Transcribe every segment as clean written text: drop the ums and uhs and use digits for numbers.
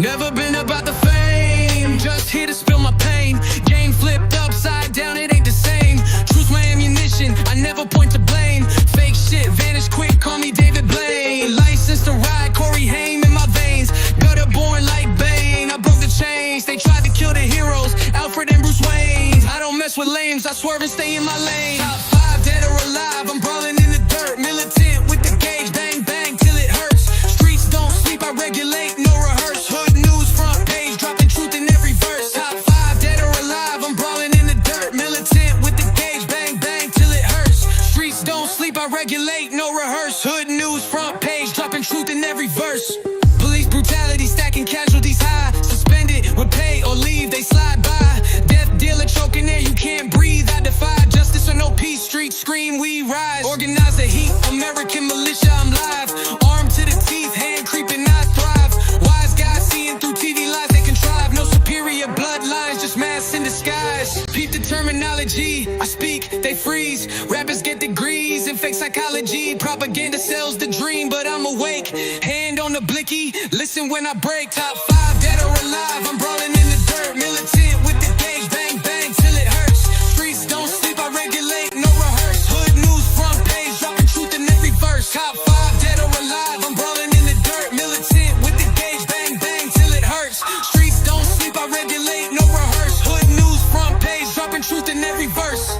Never been about the fame, just here to spill my pain. Game flipped upside down, it ain't the same. Truth's my ammunition, I never point to blame. Fake shit, vanish quick, call me David Blaine. License to ride, Corey Haim in my veins. Gutter born like Bane, I broke the chains. They tried to kill the heroes, Alfred and Bruce Wayne. I don't mess with lames, I swerve and stay in my lane. Top 5, dead or alive, I'm brawling in the dirt. Militant with the gauge, bang bang till it hurts. Streets don't sleep, I regulate, no rehearse. Hood news, front page, dropping truth in every verse. Top 5, dead or alive, I'm brawling in the dirt. Militant with the gauge, bang bang till it hurts. Streets don't sleep, I regulate, no rehearse. Hood news, front page, dropping truth in every verse. Police brutality, stacking casualties high. Suspended, would pay or leave, they slide by. Death dealer choking there, you can't breathe. I defy justice or no peace, street scream, we rise. Organize the heat, American militia, I'm live. Armed to the teeth, hand creeping, I thrive. Wise guys seeing through TV lies, they contrive. No superior bloodlines, just masks in disguise. Peep the terminology, I speak, they freeze. Rappers get degrees in fake psychology. Propaganda sells the dream, but I'm awake. Hand on the blicky, listen when I break. Top 5, dead or alive, I'm brawling in the dirt. Militant with the gauge, bang bang till it hurts. Streets don't sleep, I regulate, no rehearse. Hood news, front page, dropping truth in every verse. Top 5, dead or alive, I'm brawling in the dirt. Militant with the gauge, bang bang till it hurts. Streets don't sleep, I regulate, no rehearse. Hood news, front page, dropping truth in every verse.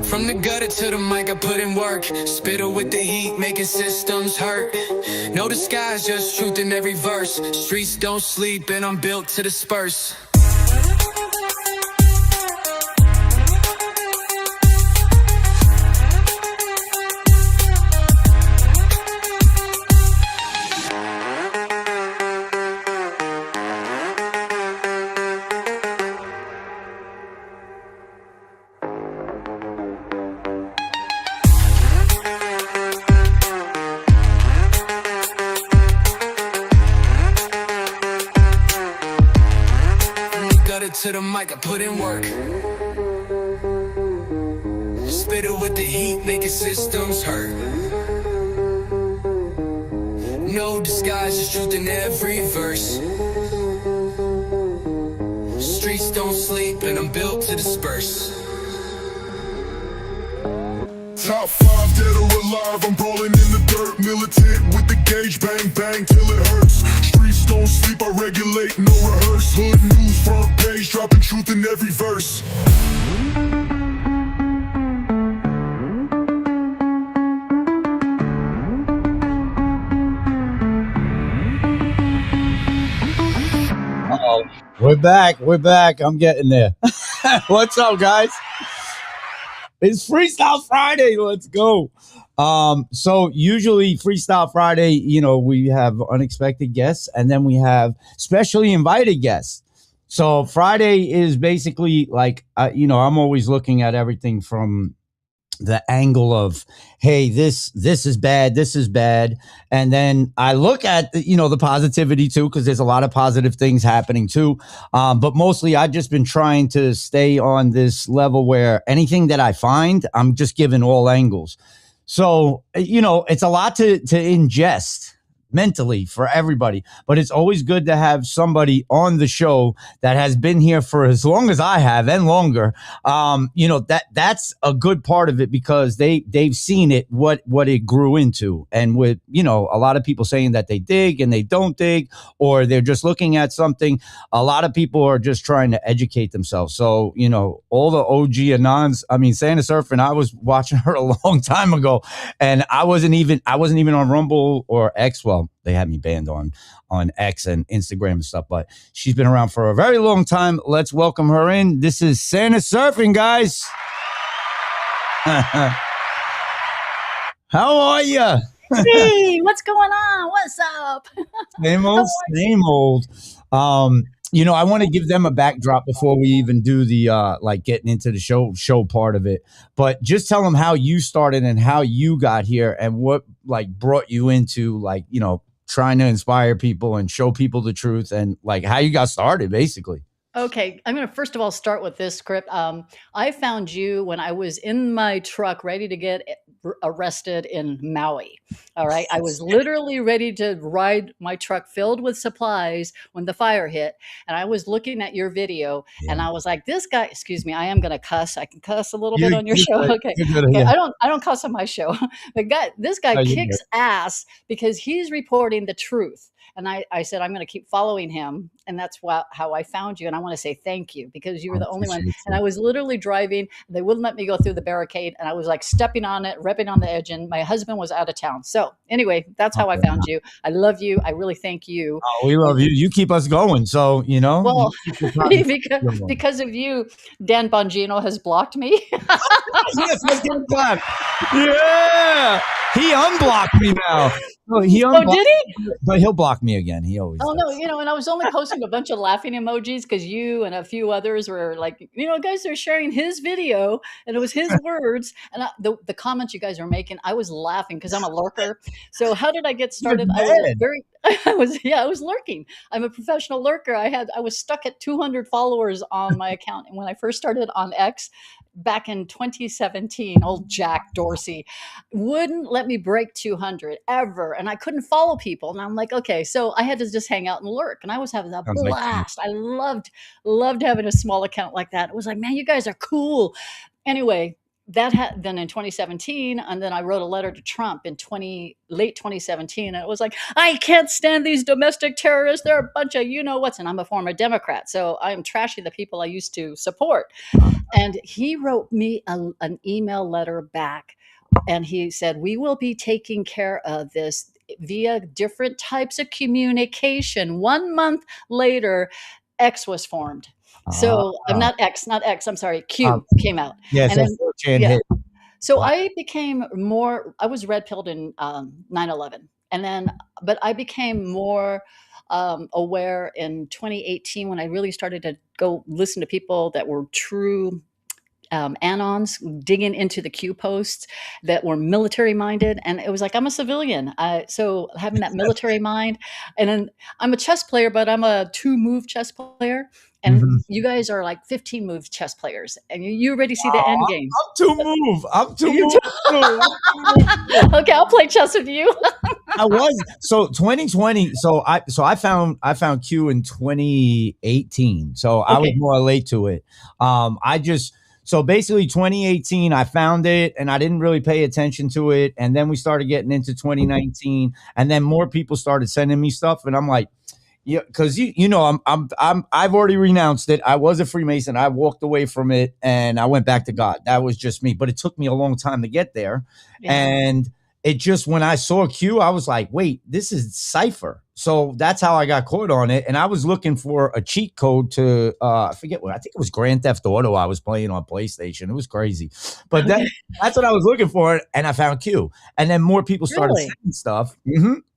From the gutter to the mic, I put in work. Spitter with the heat, making systems hurt. No disguise, just truth in every verse. Streets don't sleep, and I'm built to disperse. To the mic, I put in work. Spitter with the heat, making systems hurt. No disguise, just truth in every verse. Streets don't sleep, and I'm built to disperse. Top 5, dead or alive, I'm brawling in the dirt. Militant with the gauge, bang bang till it hurts. Streets don't sleep, I regulate, no rehearse. Hood news, front page, dropping truth in every verse. Uh-oh. We're back. I'm getting there. What's up, guys? It's Freestyle Friday. Let's go. So usually Freestyle Friday, you know, we have unexpected guests and then we have specially invited guests. So Friday is basically like, you know, I'm always looking at everything from the angle of, hey, this is bad, this is bad. And then I look at, you know, the positivity too, because there's a lot of positive things happening too. But mostly I've just been trying to stay on this level where anything that I find, I'm just giving all angles. So, you know, it's a lot to ingest mentally for everybody, but it's always good to have somebody on the show that has been here for as long as I have and longer. You know, that's a good part of it because they've seen it, what it grew into. And with, you know, a lot of people saying that they dig and they don't dig, or they're just looking at something. A lot of people are just trying to educate themselves. So, you know, all the OG Anons, I mean, Santa Surfing, I was watching her a long time ago and I wasn't even on Rumble or X. Well, they had me banned on X and Instagram and stuff, but she's been around for a very long time. Let's welcome her in. This is Santa Surfing, guys. How are you? Hey, what's going on? What's up? Same old. You know, I want to give them a backdrop before we even do the like getting into the show part of it. But just tell them how you started and how you got here and what like brought you into like, you know, trying to inspire people and show people the truth and like how you got started, basically. Okay, I'm going to first of all start with this Skript. I found you when I was in my truck ready to get arrested in Maui. All right. I was literally ready to ride my truck filled with supplies when the fire hit. And I was looking at your video and Yeah. I was like, this guy, excuse me, I am going to cuss. I can cuss a little bit You, on your you're show. good. Okay. You're good. Okay. Yeah. I don't cuss on my show. This guy No, you're kicks good. ass because he's reporting the truth. And I said, I'm going to keep following him. And that's how I found you. And I want to say thank you because you were I the only one. appreciate And you. I was literally driving. They wouldn't let me go through the barricade. And I was like stepping on it, repping on the edge. And my husband was out of town. So anyway, that's how I Okay. found you. I love you. I really thank you. Oh, we love you. You keep us going. So, you know, Well, you keep the positivity going. because of you, Dan Bongino has blocked me. Yes, let's get it back. Yeah. He unblocked me now. No, he Oh, unblocked did he? me, but he'll block me again. He always Oh does. no, and I was only posting a bunch of laughing emojis because you and a few others were like, guys are sharing his video and it was his words. And the comments you guys were making, I was laughing because I'm a lurker. So how did I get He was started? I was a mad. very, I was lurking. I'm a professional lurker. I was stuck at 200 followers on my account. And when I first started on X back in 2017, old Jack Dorsey wouldn't let me break 200 ever. And I couldn't follow people. And I'm like, okay, so I had to just hang out and lurk. And I was having a Sounds like me. blast. I loved having a small account like that. It was like, man, you guys are cool. Anyway, then in 2017, and then I wrote a letter to Trump in late 2017, and it was like, I can't stand these domestic terrorists. They're a bunch of what's, and I'm a former Democrat, so I am trashing the people I used to support. And he wrote me an email letter back, and he said, we will be taking care of this via different types of communication. 1 month later, X was formed. So I'm not X, I'm sorry, Q came out. Yeah, And so then, 4chan yeah. hit. So Wow. I was red pilled in 9/11. But I became more aware in 2018 when I really started to go listen to people that were true anons, digging into the Q posts that were military minded. And it was like, I'm a civilian. So having that military mind, and then I'm a chess player, but I'm a 2-move chess player. And Mhm. you guys are like 15 move chess players and you already see the Oh, end game. I'm too move. I'm too You move. Too. Okay, I'll play chess with you. I was so 2020. So I found Q in 2018. So I was Okay. more late to it. So basically 2018 I found it and I didn't really pay attention to it, and then we started getting into 2019, and then more people started sending me stuff, and I'm like, yeah, because I've already renounced it. I was a Freemason. I walked away from it and I went back to God. That was just me. But it took me a long time to get there. Yeah. And it just, when I saw Q, I was like, wait, this is Cypher. So that's how I got caught on it. And I was looking for a cheat code to I forget what, I think it was Grand Theft Auto I was playing on PlayStation. It was crazy. But that's what I was looking for. And I found Q. And then more people started Really? sending stuff.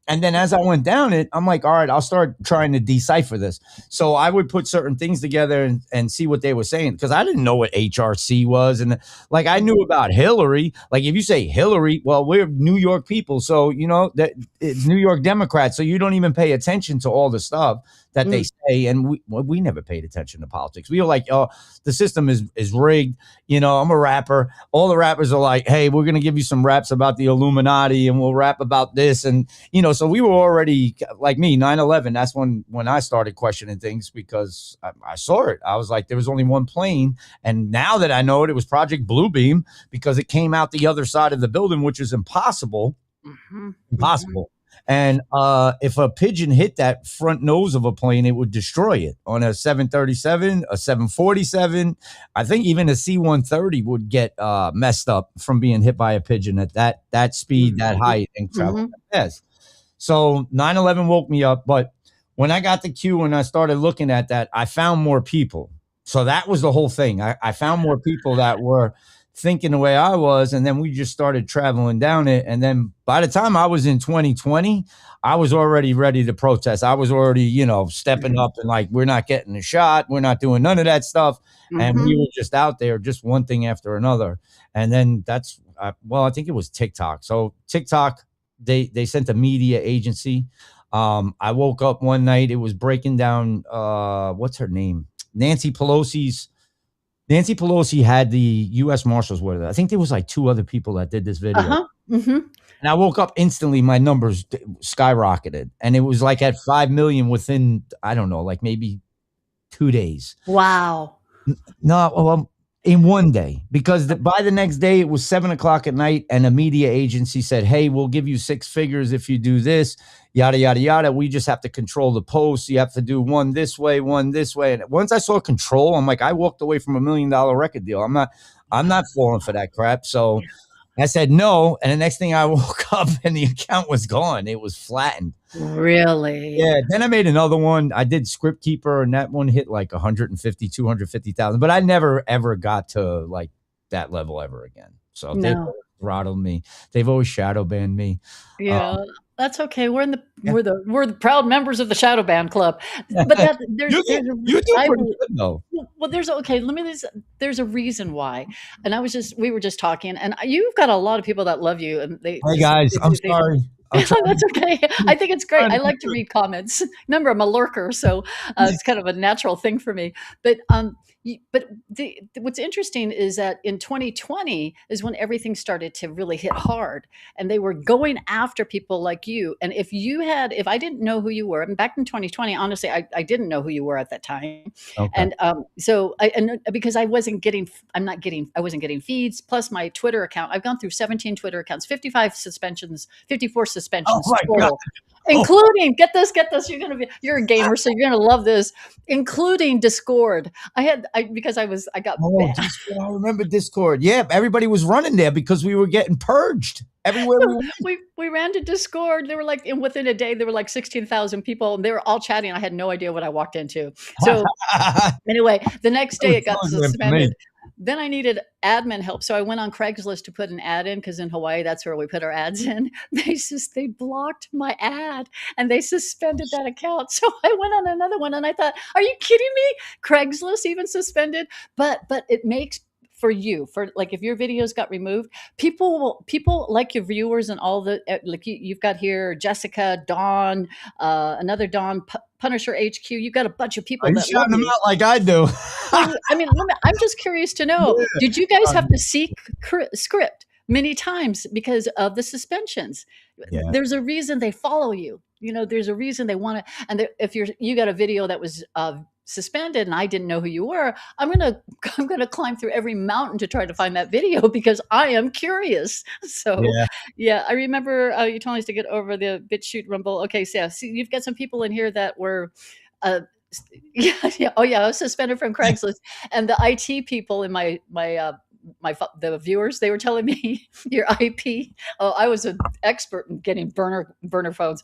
And then as I went down it, I'm like, all right, I'll start trying to decipher this. So I would put certain things together and see what they were saying, because I didn't know what HRC was. And like, I knew about Hillary. Like, if you say Hillary, well, we're New York people. So, that it's New York Democrats. So you don't even pay attention to all the stuff that they say. And we never paid attention to politics. We were like, oh, the system is rigged. I'm a rapper. All the rappers are like, hey, we're going to give you some raps about the Illuminati and we'll rap about this. And, so we were already, like me, 9/11. That's when I started questioning things, because I saw it. I was like, there was only one plane. And now that I know it, it was Project Bluebeam, because it came out the other side of the building, which is impossible. Impossible. And if a pigeon hit that front nose of a plane, it would destroy it. On a 737, a 747, I think even a C-130 would get messed up from being hit by a pigeon at that speed, that height, and travel that fast. So 9/11 woke me up. But when I got the Q and I started looking at that, I found more people. So that was the whole thing. I found more people that were thinking the way I was, and then we just started traveling down it. And then by the time I was in 2020, I was already ready to protest. I was already, stepping up and like, we're not getting a shot. We're not doing none of that stuff. And we were just out there, just one thing after another. And then I think it was TikTok. So TikTok, they sent a media agency. I woke up one night, it was breaking down, what's her name? Nancy Pelosi's Nancy Pelosi had the U.S. Marshals with her. I think there was like 2 other people that did this video. Uh-huh. Mm-hmm. And I woke up instantly, my numbers skyrocketed. And it was like at 5 million within, I don't know, like maybe 2 days. Wow. No, in one day, because by the next day it was 7 o'clock at night, and a media agency said, "Hey, we'll give you 6 figures if you do this, yada yada yada. We just have to control the posts. You have to do one this way, one this way." And once I saw control, I'm like, I walked away from $1 million record deal. I'm not falling for that crap. So I said no, and the next thing I woke up and the account was gone. It was flattened. Really? Yeah. Then I made another one. I did Script Keeper, and that one hit like 150, 250,000. But I never ever got to like that level ever again. So they've No. throttled me. They've always shadow banned me. Yeah. That's okay. We're the proud members of the Shadow Band Club. But that there's You there's do I pretty will- good though. well, there's a reason why. And we were just talking, and you've got a lot of people that love you, and Hey guys, I'm sorry. I'm trying. That's okay. I think it's great. I like to read comments. Remember, I'm a lurker, so it's kind of a natural thing for me. But what's interesting is that in 2020 is when everything started to really hit hard, and they were going after people like you. And if I didn't know who you were, and back in 2020, honestly, I didn't know who you were at that time, Okay. and because I wasn't getting feeds. Plus my Twitter account, I've gone through 17 Twitter accounts, 54 suspensions Oh my God. total, including get this, you're a gamer, so you're gonna love this, including Discord. I got Oh, banned. Discord. I remember Discord. Yeah, everybody was running there because we were getting purged everywhere we went. We ran to Discord. They were like, and within a day, there were like 16,000 people, and they were all chatting. I had no idea what I walked into. So anyway, the next day it got That was fun for me. suspended. Then I needed admin help, so I went on Craigslist to put an ad in, because in Hawaii, that's where we put our ads in. They blocked my ad and they suspended that account. So I went on another one, and I thought, are you kidding me? Craigslist even suspended, but it makes for like if your videos got removed, people like your viewers and all the like you've got here Jessica, Dawn, another Dawn, Punisher HQ. You've got a bunch of people Are you that love shouting them you. out like I do? I mean, I'm just curious to know, Yeah. did you guys have to seek Script many times because of the suspensions? Yeah. There's a reason they follow you. There's a reason they want to. And if you got a video that was suspended and I didn't know who you were, I'm gonna climb through every mountain to try to find that video because I am curious. So yeah, I remember you told us to get over the BitChute Rumble. Okay, so you've got some people in here that were oh yeah, I was suspended from Craigslist, and the IT people in the viewers, they were telling me your IP. Oh, I was an expert in getting burner phones,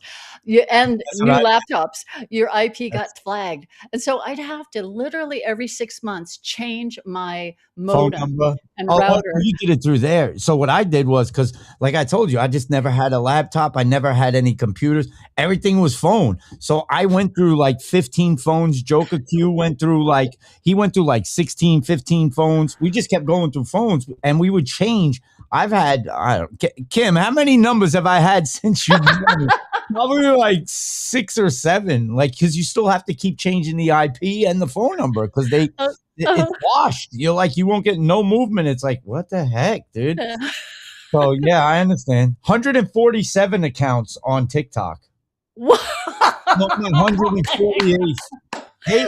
and That's new what laptops. Your IP got flagged, and so I'd have to literally every 6 months change my Phone modem number. and Oh, router. you did it through there. So what I did was, because like I told you, I just never had a laptop. I never had any computers. Everything was phone. So I went through like 15 phones. Joker Q went through like 16, 15 phones. We just kept going through phones, and we would change. I've had, Kim, how many numbers have I had since you've been probably like 6 or 7, like, because you still have to keep changing the IP and the phone number because it's washed. You're like, you won't get no movement. It's like, what the heck, dude? So yeah, I understand. 147 accounts on TikTok. What? No, 148. Hazy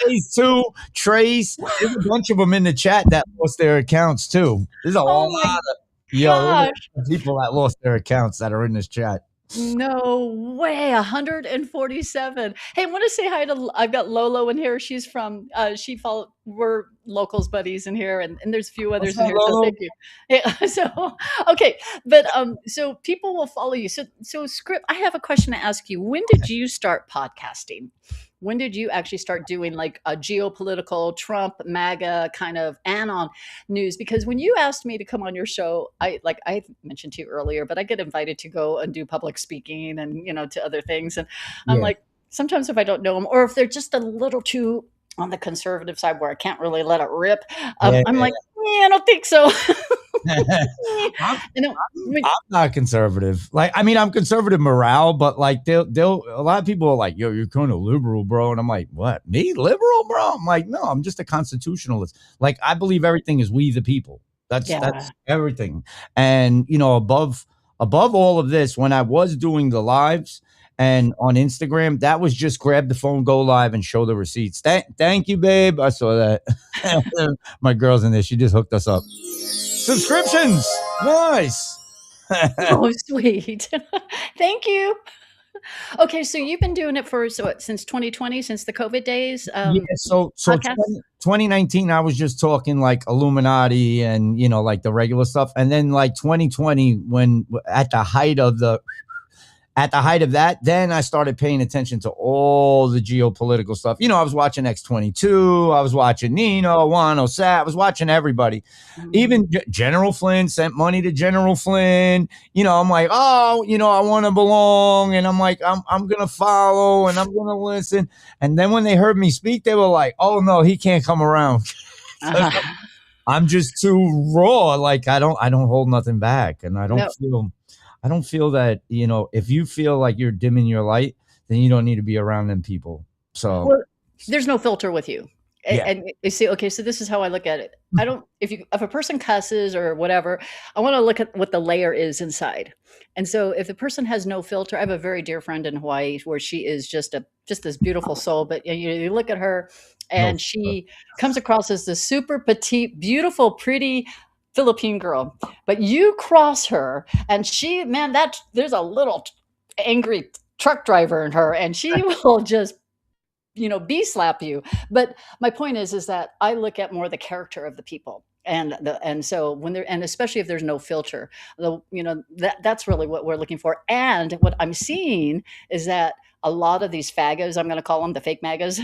Days too, Trace. There's a bunch of them in the chat that lost their accounts too. There's a Oh lot my of gosh. people that lost their accounts that are in this chat. No way, 147. Hey, I want to say hi to, I've got Lolo in here. She's from, we're locals buddies in here, and there's a few others What's in up, here. So Lolo? thank you. Yeah, so, okay. But, so people will follow you. So Script, I have a question to ask you. When did you start podcasting? When did you actually start doing like a geopolitical Trump, MAGA kind of anon news? Because when you asked me to come on your show, I mentioned to you earlier, but I get invited to go and do public speaking and, to other things. And I'm Yeah. like, sometimes if I don't know them, or if they're just a little too on the conservative side where I can't really let it rip, Yeah. I'm like, I don't think so. I'm, I know. I'm not conservative. Like, I mean, I'm conservative morale, but like they'll a lot of people are like, yo, you're kind of liberal, bro. And I'm like, what? Me liberal, bro? I'm like, no, I'm just a constitutionalist. Like, I believe everything is we the people. That's Yeah. everything. And above all of this, when I was doing the lives and on Instagram, that was just grab the phone, go live, and show the receipts. Thank you, babe. I saw that. My girl's in there. She just hooked us up. Subscriptions. Nice. Oh, sweet. Thank you. Okay, so you've been doing it for since 2020, since the COVID days, Yeah, so podcast? 2019, I was just talking like Illuminati and like the regular stuff, and then like 2020, when at the height of that, then I started paying attention to all the geopolitical stuff. I was watching X-22, I was watching Nino, Wano Sat, I was watching everybody. Mhm. Even General Flynn sent money to General Flynn. I'm like, oh, I want to belong, and I'm like, I'm gonna follow, and I'm gonna listen. And then when they heard me speak, they were like, oh no, he can't come around. I'm just too raw. Like I don't hold nothing back, and No. I don't feel that, if you feel like you're dimming your light, then you don't need to be around them people. So, Well, there's no filter with you. yeah. And you see, okay, so this is how I look at it. I don't if a person cusses or whatever, I want to look at what the layer is inside. And so if the person has no filter, I have a very dear friend in Hawaii where she is just this beautiful soul, but you look at her No. and she comes across as this super petite, beautiful, pretty Philippine girl. But you cross her and man, there's a little angry truck driver in her and she will just bee slap you. But my point is that I look at more the character of the people. And so when there, and especially if there's no filter, that's really what we're looking for. And what I'm seeing is that a lot of these fagos, I'm going to call them the fake magas,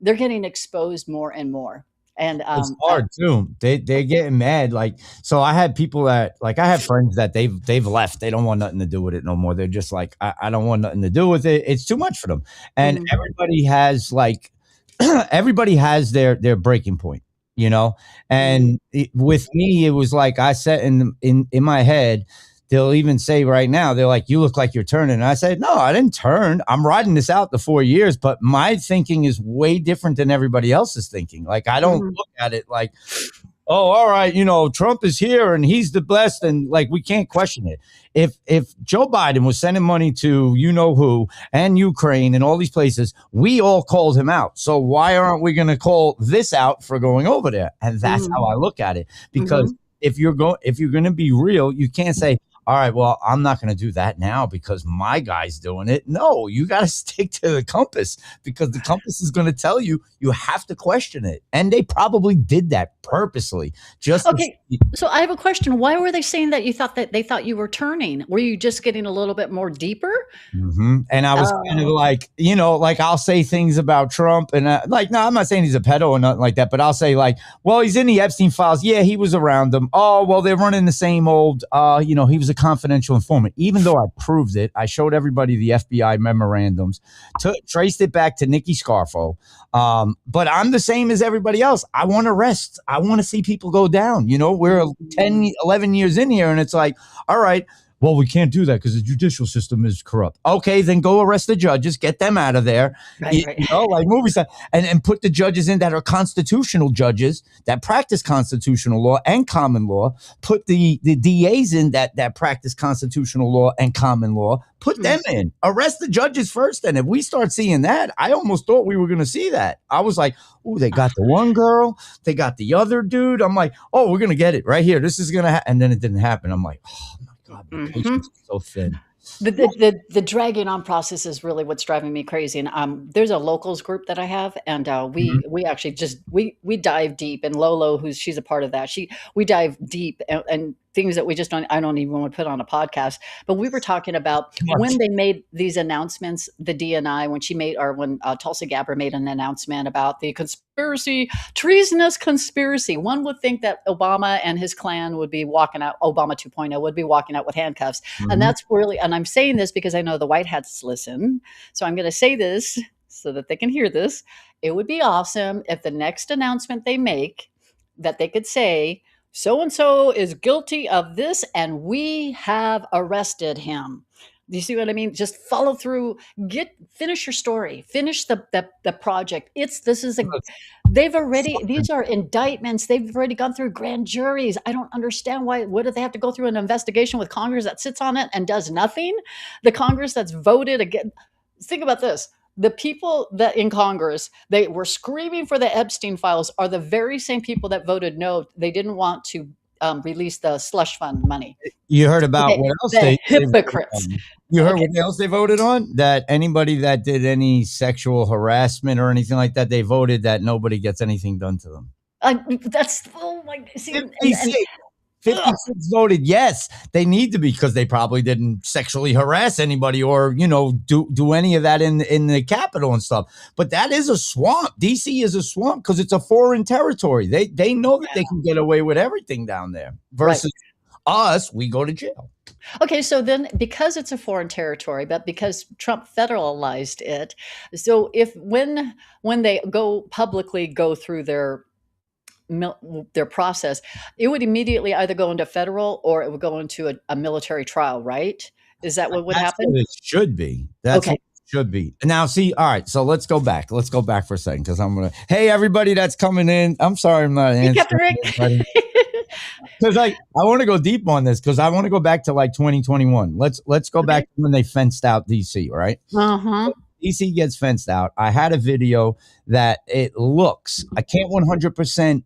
they're getting exposed more and more. And It's hard too. They're getting mad. Like, so I had people that, like, I have friends that they've left. They don't want nothing to do with it no more. They're just like, I don't want nothing to do with it. It's too much for them. And Mhm. everybody has like everybody has their breaking point, you know? Mhm. And with me, it was like I said in my head, they'll even say right now, they're like, you look like you're turning. And I said, no, I didn't turn. I'm riding this out the 4 years, but my thinking is way different than everybody else's thinking. Like, I don't Mhm. look at it like, oh, all right, Trump is here and he's the best, and like we can't question it. If Joe Biden was sending money to who and Ukraine and all these places, we all called him out. So why aren't we going to call this out for going over there? And that's how Mhm. I look at it. Because Mhm. if you're going to be real, you can't say, all right, well, I'm not going to do that now because my guy's doing it. No, you got to stick to the compass, because the compass is going to tell you have to question it. And they probably did that purposely. Just to Okay, so I have a question. Why were they saying that they thought you were turning? Were you just getting a little bit more deeper? And I was kind of Oh. like, like I'll say things about Trump, and like, no, I'm not saying he's a pedo or nothing like that, but I'll say like, well, he's in the Epstein files. Yeah, he was around them. Oh, well, they're running the same old, he was a confidential informant. Even though I proved it, I showed everybody the FBI memorandums, traced it back to Nicky Scarfo. But I'm the same as everybody else. I want to rest. I want to see people go down. We're 10, 11 years in here, and it's like, all right, well, we can't do that because the judicial system is corrupt. Okay, then go arrest the judges, get them out of there. Right, right. Like movies, and put the judges in that are constitutional judges that practice constitutional law and common law. Put the DAs in that practice constitutional law and common law. Put them in. Arrest the judges first. And if we start seeing that, I almost thought we were going to see that. I was like, oh, they got the one girl, they got the other dude. I'm like, oh, we're going to get it right here. This is going to happen. And then it didn't happen. I'm like, oh my God, my Mhm. patience is so thin. The dragging on process is really what's driving me crazy. And there's a locals group that I have, and Mhm. we actually just we dive deep. And Lolo, she's a part of that. We dive deep and things that I don't even want to put on a podcast. But we were talking about Too much. when they made these announcements, the DNI, when Tulsi Gabbard made an announcement about the treasonous conspiracy. One would think that Obama and his clan would be walking out, Obama 2.0 would be walking out with handcuffs. And Mhm. that's really, and I'm saying this because I know the White Hats listen. So I'm going to say this so that they can hear this. It would be awesome if the next announcement they make, that they could say, so and so is guilty of this, and we have arrested him. Do you see what I mean? Just follow through. Finish your story. Finish the project. This is a. They've already. These are indictments. They've already gone through grand juries. I don't understand why. What do they have to go through an investigation with Congress that sits on it and does nothing? The Congress that's voted again. Think about this. The people that in Congress they were screaming for the Epstein files are the very same people that voted no. They didn't want to release the slush fund money. You heard about Okay, what else the they hypocrites. You heard Okay. what else they voted on? That anybody that did any sexual harassment or anything like that, they voted that nobody gets anything done to them. That's oh my. See, and 56 voted yes. They need to be because they probably didn't sexually harass anybody or do any of that in the Capitol and stuff. But that is a swamp. DC is a swamp because it's a foreign territory. They know that they can get away with everything down there. Versus us, we go to jail. Okay, so then because it's a foreign territory, but because Trump federalized it, so if when they publicly go through their process, it would immediately either go into federal or it would go into a military trial, right? Is that what would That's happen? what it should be. That's Okay. what it should be. Now, see, all right. So let's go back. Let's go back for a second because I'm gonna. Hey, everybody that's coming in. I'm sorry, I'm not Hey, Captain answering. Rick. Because I want to go deep on this because I want to go back to like 2021. Let's go back to when they fenced out DC, right? Uh-huh. DC gets fenced out. I had a video that it looks. I can't 100%.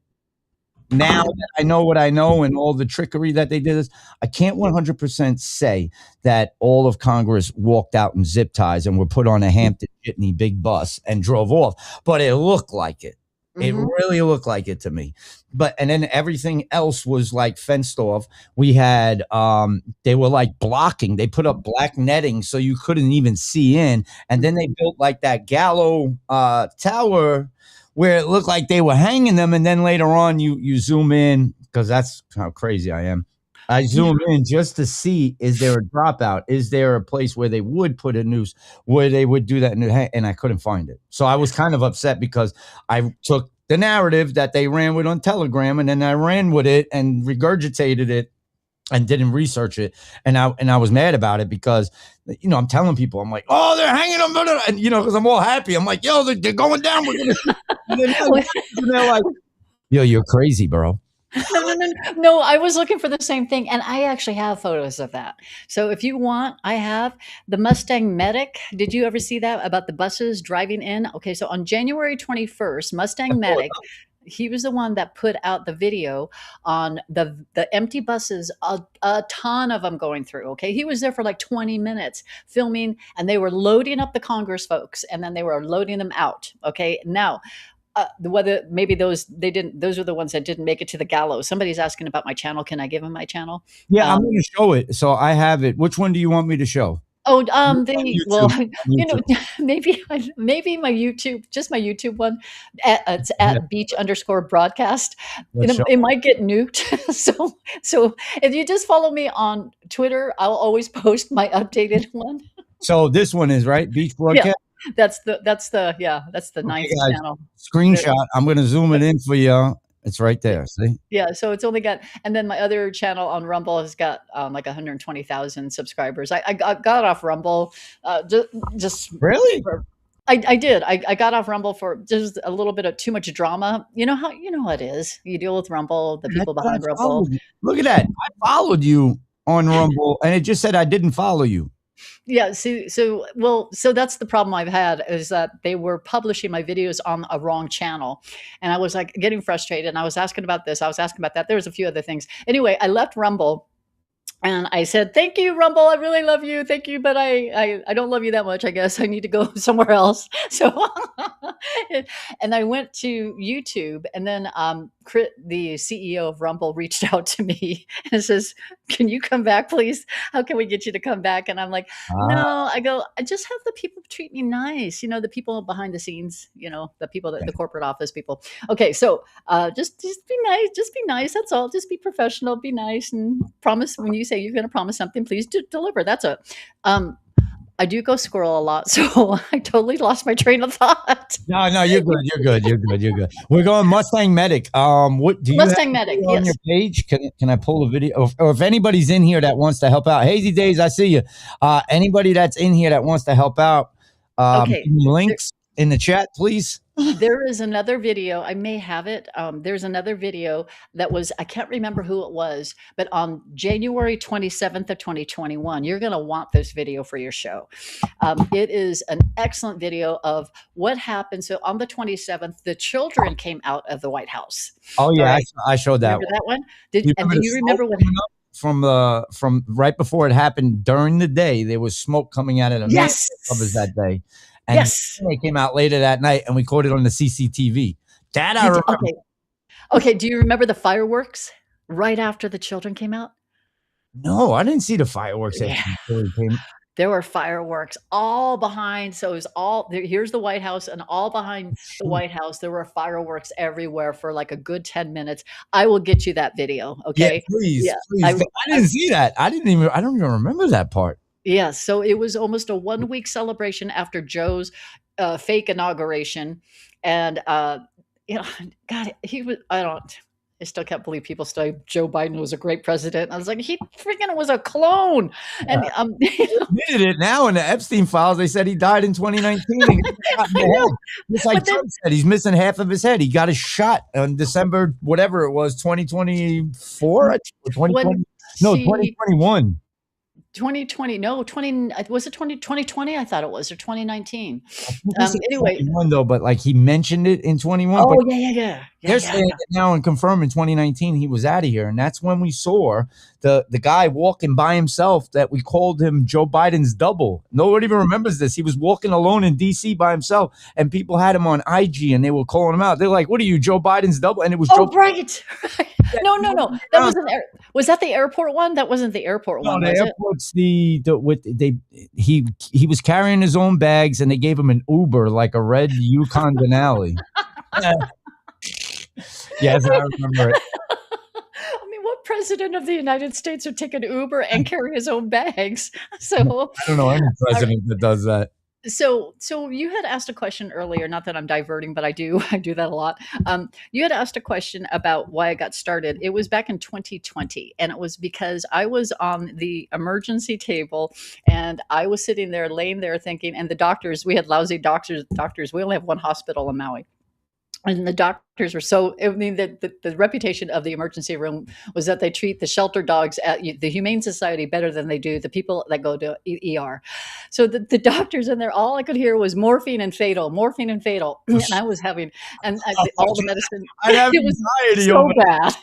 Now that I know what I know and all the trickery that they did, I can't 100% say that all of Congress walked out in zip ties and were put on a Hampton Jitney big bus and drove off, but it looked like it. It really looked like it to me. And then everything else was like fenced off. We had they were like blocking. They put up black netting so you couldn't even see in. And then they built like that gallows tower where it looked like they were hanging them. And then later on you zoom in because that's how crazy I am. I zoom in just to see, is there a dropout? Is there a place where they would put a noose, where they would do that? And I couldn't find it. So I was kind of upset because I took the narrative that they ran with on Telegram and then I ran with it and regurgitated it and didn't research it. And I was mad about it because, I'm telling people, I'm like, oh, they're hanging them. And, because I'm all happy. I'm like, yo, they're going down. And they're like, yo, you're crazy, bro. No, I was looking for the same thing, and I actually have photos of that. So if you want, I have the Mustang Medic. Did you ever see that about the buses driving in? Okay, so on January 21st, Mustang Medic, he was the one that put out the video on the empty buses, a ton of them going through. Okay, he was there for like 20 minutes filming, and they were loading up the Congress folks, and then they were loading them out. Okay, now. Whether maybe those are the ones that didn't make it to the gallows. Somebody's asking about my channel. Can I give him my channel? Yeah, I'm going to show it. So I have it. Which one do you want me to show? Oh, YouTube. maybe my YouTube, just my YouTube one. It's at beach_broadcast. It might get nuked. So if you just follow me on Twitter, I'll always post my updated one. So this one is right, Beach Broadcast. Yeah. That's the ninth channel. Screenshot. I'm going to zoom it in for you. It's right there. See? Yeah. So it's only got, and then my other channel on Rumble has got like 120,000 subscribers. I got off Rumble. Just really. I did. I got off Rumble for just a little bit of too much drama. You know how it is. You deal with Rumble, the people behind Rumble. Look at that. I followed you on Rumble, and it just said I didn't follow you. Yeah. So that's the problem I've had is that they were publishing my videos on a wrong channel. And I was like getting frustrated and I was asking about this. I was asking about that. There was a few other things. Anyway, I left Rumble and I said, thank you, Rumble. I really love you. Thank you. But I don't love you that much. I guess I need to go somewhere else. So, and I went to YouTube and then the CEO of Rumble reached out to me and says, can you come back, please? How can we get you to come back? And I'm like, no, I just have the people treat me nice. The people behind the scenes, the people the corporate office people. Okay. So just be nice. Just be nice. That's all. Just be professional, be nice and promise when you say you're going to promise something, please deliver. That's I do go squirrel a lot, so I totally lost my train of thought. No, no, you're good. You're good. You're good. You're good. We're going Mustang Medic. What do you have Mustang a Medic, video on your yes. page? Can I pull a video? Or if anybody's in here that wants to help out, Hazy Days, I see you. Anybody that's in here that wants to help out, Okay. give me links in the chat, please. There is another video, I may have it. There's another video that was, I can't remember who it was, but on January 27th of 2021, you're going to want this video for your show. It is an excellent video of what happened. So on the 27th, the children came out of the White House. Oh yeah, right. I showed that. Remember One. that one? Do you remember what? From right before it happened during the day? There was smoke coming out of the Yes. covers that day. And Yes. they came out later that night, and we caught it on the CCTV. That I remember. Okay. Do you remember the fireworks right after the children came out? No, I didn't see the fireworks. Yeah. There were fireworks all behind. So it was all there. Here's the White House, and all behind the White House, there were fireworks everywhere for like a good 10 minutes. I will get you that video. Okay. Yeah, please, Yeah. please. I didn't see that. I don't even remember that part. Yeah, so it was almost a 1-week celebration after Joe's fake inauguration, and you know, God, he was. I still can't believe people say Joe Biden was a great president. I was like, he freaking was a clone, and admitted it now in the Epstein files. They said he died in 2019. It's like Trump said, he's missing half of his head. He got a shot on December, whatever it was, 2024, 2020, no, 2021. 2020, no, 20 was it 2020? I thought it was, or 2019. Anyway, 21 though, but like he mentioned it in 21. Oh but yeah. They're saying that now and confirming 2019 he was out of here, and that's when we saw the guy walking by himself that we called him Joe Biden's double. Nobody even remembers this. He was walking alone in DC by himself, and people had him on IG, and they were calling him out. They're like, "What are you, Joe Biden's double?" And it was Joe. Right. No. That wasn't. Was that the airport one? That wasn't the airport one. No, the airport's he was carrying his own bags, and they gave him an Uber, like a red Yukon Denali. Yes, I remember it. I mean, what president of the United States would take an Uber and carry his own bags? So I don't know any president that does that. So you had asked a question earlier, not that I'm diverting, but I do that a lot. You had asked a question about why I got started. It was back in 2020, and it was because I was on the emergency table, and I was sitting there, laying there thinking, and the doctors, we had lousy doctors. We only have one hospital in Maui. And the doctors were so, I mean, the reputation of the emergency room was that they treat the shelter dogs at the Humane Society better than they do the people that go to ER. So the doctors in there, all I could hear was morphine and fatal. And I was having, all the medicine. It was so bad.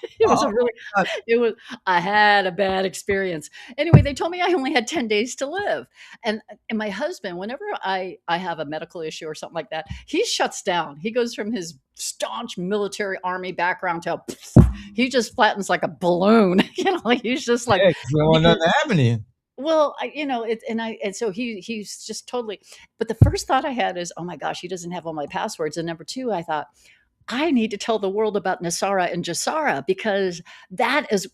I had a bad experience. Anyway, they told me I only had 10 days to live. And my husband, whenever I have a medical issue or something like that, he shuts down. He goes from his staunch military army background to he just flattens like a balloon. He's just like, well, so he's just totally. But the first thought I had is, oh my gosh, he doesn't have all my passwords. And number two, I thought, I need to tell the world about Nasara and Jasara, because that is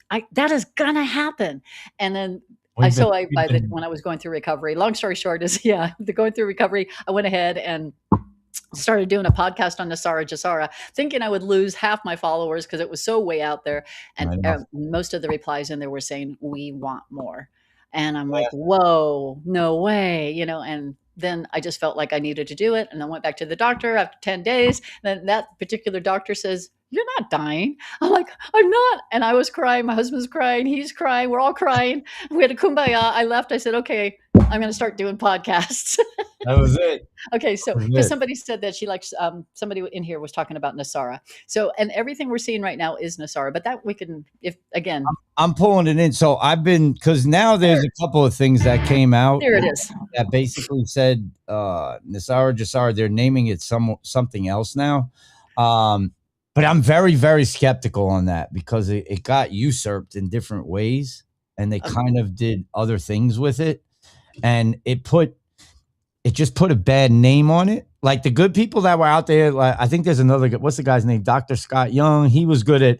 gonna happen. And then when I was going through recovery, long story short is, going through recovery, I went ahead and started doing a podcast on Nasara Jasara, thinking I would lose half my followers because it was so way out there. And most of the replies in there were saying, we want more. And I'm like, whoa, no way, and then I just felt like I needed to do it. And I went back to the doctor after 10 days. And then that particular doctor says, you're not dying. I'm like, I'm not. And I was crying. My husband's crying. He's crying. We're all crying. We had a kumbaya. I left. I said, okay, I'm going to start doing podcasts. That was it. Okay. So because somebody said that she likes, somebody in here was talking about Nasara. So, and everything we're seeing right now is Nasara, but that we can, I'm pulling it in. So because now there's a couple of things that came out. There it is. That basically said, Nasara Jasara, they're naming it something else now. But I'm very, very skeptical on that, because it got usurped in different ways, and they kind of did other things with it. And it just put a bad name on it. Like the good people that were out there, like I think there's another, what's the guy's name? Dr. Scott Young. He was good at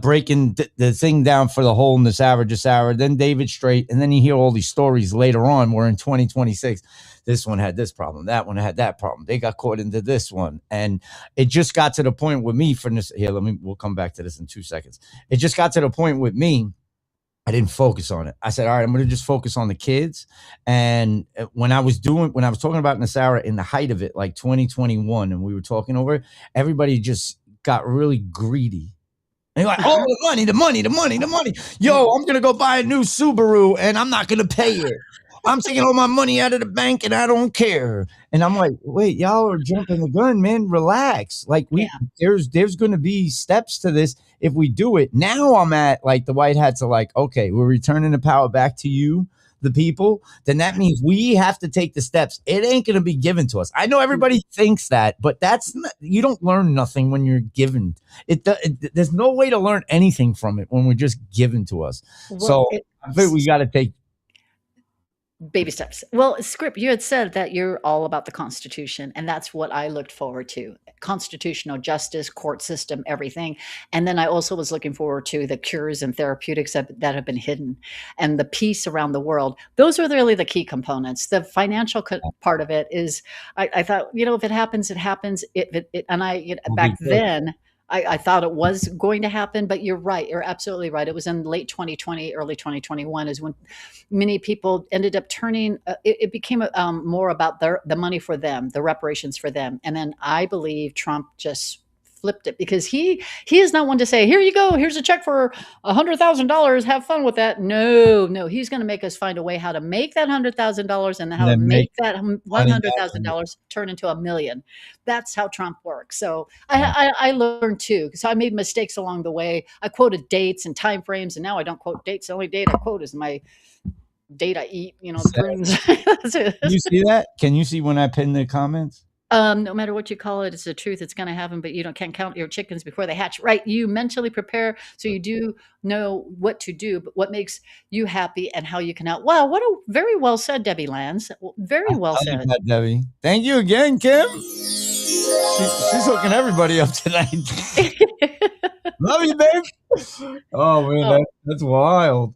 breaking the thing down for the whole Nasara, then David Straight, and then you hear all these stories later on where in 2026, this one had this problem, that one had that problem. They got caught into this one. And it just got to the point with me for this. Here, we'll come back to this in 2 seconds. It just got to the point with me. I didn't focus on it. I said, all right, I'm going to just focus on the kids. And when I was talking about Nasara in the height of it, like 2021, and we were talking over it, everybody just got really greedy. And you're like, oh, the money, the money, the money, the money. Yo, I'm going to go buy a new Subaru and I'm not going to pay it. I'm taking all my money out of the bank and I don't care. And I'm like, wait, y'all are jumping the gun, man. Relax. Like there's going to be steps to this if we do it. Now I'm at like the white hats are like, okay, we're returning the power back to you, the people. Then that means we have to take the steps. It ain't going to be given to us. I know everybody thinks that, but that's not, you don't learn nothing when you're given. There's no way to learn anything from it when we're just given to us. So I think we got to take baby steps. Well, Skript, you had said that you're all about the Constitution, and that's what I looked forward to. Constitutional justice, court system, everything. And then I also was looking forward to the cures and therapeutics that have been hidden and the peace around the world. Those are really the key components. The financial part of it is, I thought, if it happens, it happens. Back then, I thought it was going to happen, but you're right. You're absolutely right. It was in late 2020, early 2021 is when many people ended up turning. It became more about the money for them, the reparations for them. And then I believe Trump just flipped it because he is not one to say, here you go, here's a check for $100,000, have fun with that. No, he's going to make us find a way how to make that $100,000 and how to make that $100,000 turn into $1 million. That's how Trump works. So I learned too, because I made mistakes along the way. I quoted dates and time frames, and now I don't quote dates. The only date I quote is my date I eat, prunes. Can you see that? Can you see when I pin the comments? No matter what you call it, it's the truth. It's going to happen, but can't count your chickens before they hatch. Right? You mentally prepare so you do know what to do, but what makes you happy and how you can help. Wow, what a very well said, Debbie Lanz. Very well said, Debbie. Thank you again, Kim. She's hooking everybody up tonight. Love you, babe. Oh man, that's wild.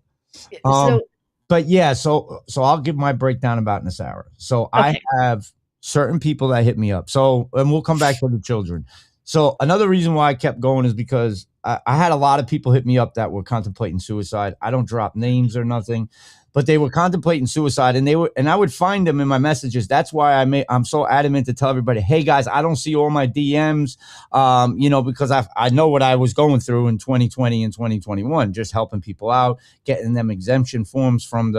But yeah, so I'll give my breakdown about Nasara. So I have certain people that hit me up. So, and we'll come back to the children. So another reason why I kept going is because I had a lot of people hit me up that were contemplating suicide. I don't drop names or nothing, but they were contemplating suicide, and I would find them in my messages. That's why I'm so adamant to tell everybody, hey guys, I don't see all my DMs, because I know what I was going through in 2020 and 2021, just helping people out, getting them exemption forms from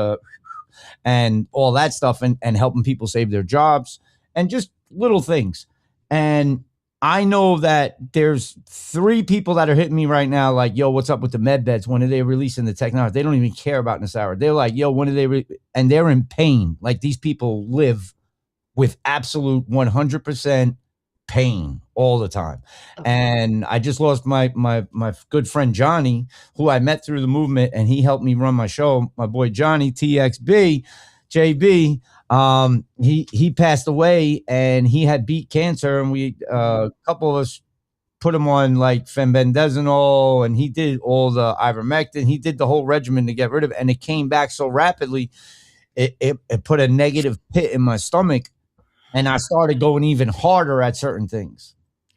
and all that stuff, and helping people save their jobs. And just little things. And I know that there's 3 people that are hitting me right now like, yo, what's up with the med beds? When are they releasing the technology? They don't even care about Nasara. They're like, yo, when are they? And they're in pain. Like these people live with absolute 100% pain all the time. And I just lost my good friend Johnny, who I met through the movement, and he helped me run my show. My boy Johnny, TXB, JB. He passed away, and he had beat cancer, and we a couple of us put him on like fenbendazole, and he did all the ivermectin. He did the whole regimen to get rid of it, and it came back so rapidly. It put a negative pit in my stomach, and I started going even harder at certain things,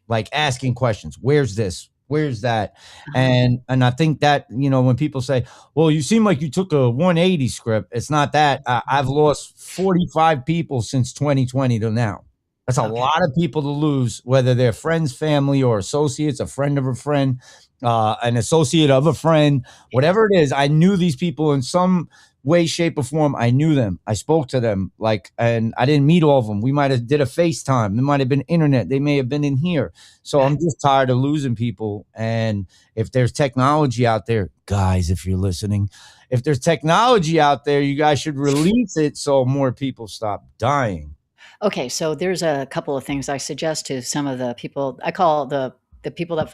like asking questions. Where's this? Where's that? And I think that, when people say, well, you seem like you took a 180 Skript. It's not that. I've lost 45 people since 2020 to now. That's a lot of people to lose, whether they're friends, family, or associates, a friend of a friend, an associate of a friend, whatever it is. I knew these people in some way, shape, or form. I knew them. I spoke to them, and I didn't meet all of them. We might have did a FaceTime. It might have been internet. They may have been in here. So I'm just tired of losing people. And if there's technology out there, guys, if you're listening, if there's technology out there, you guys should release it so more people stop dying. Okay, so there's a couple of things I suggest to some of the people. I call the people that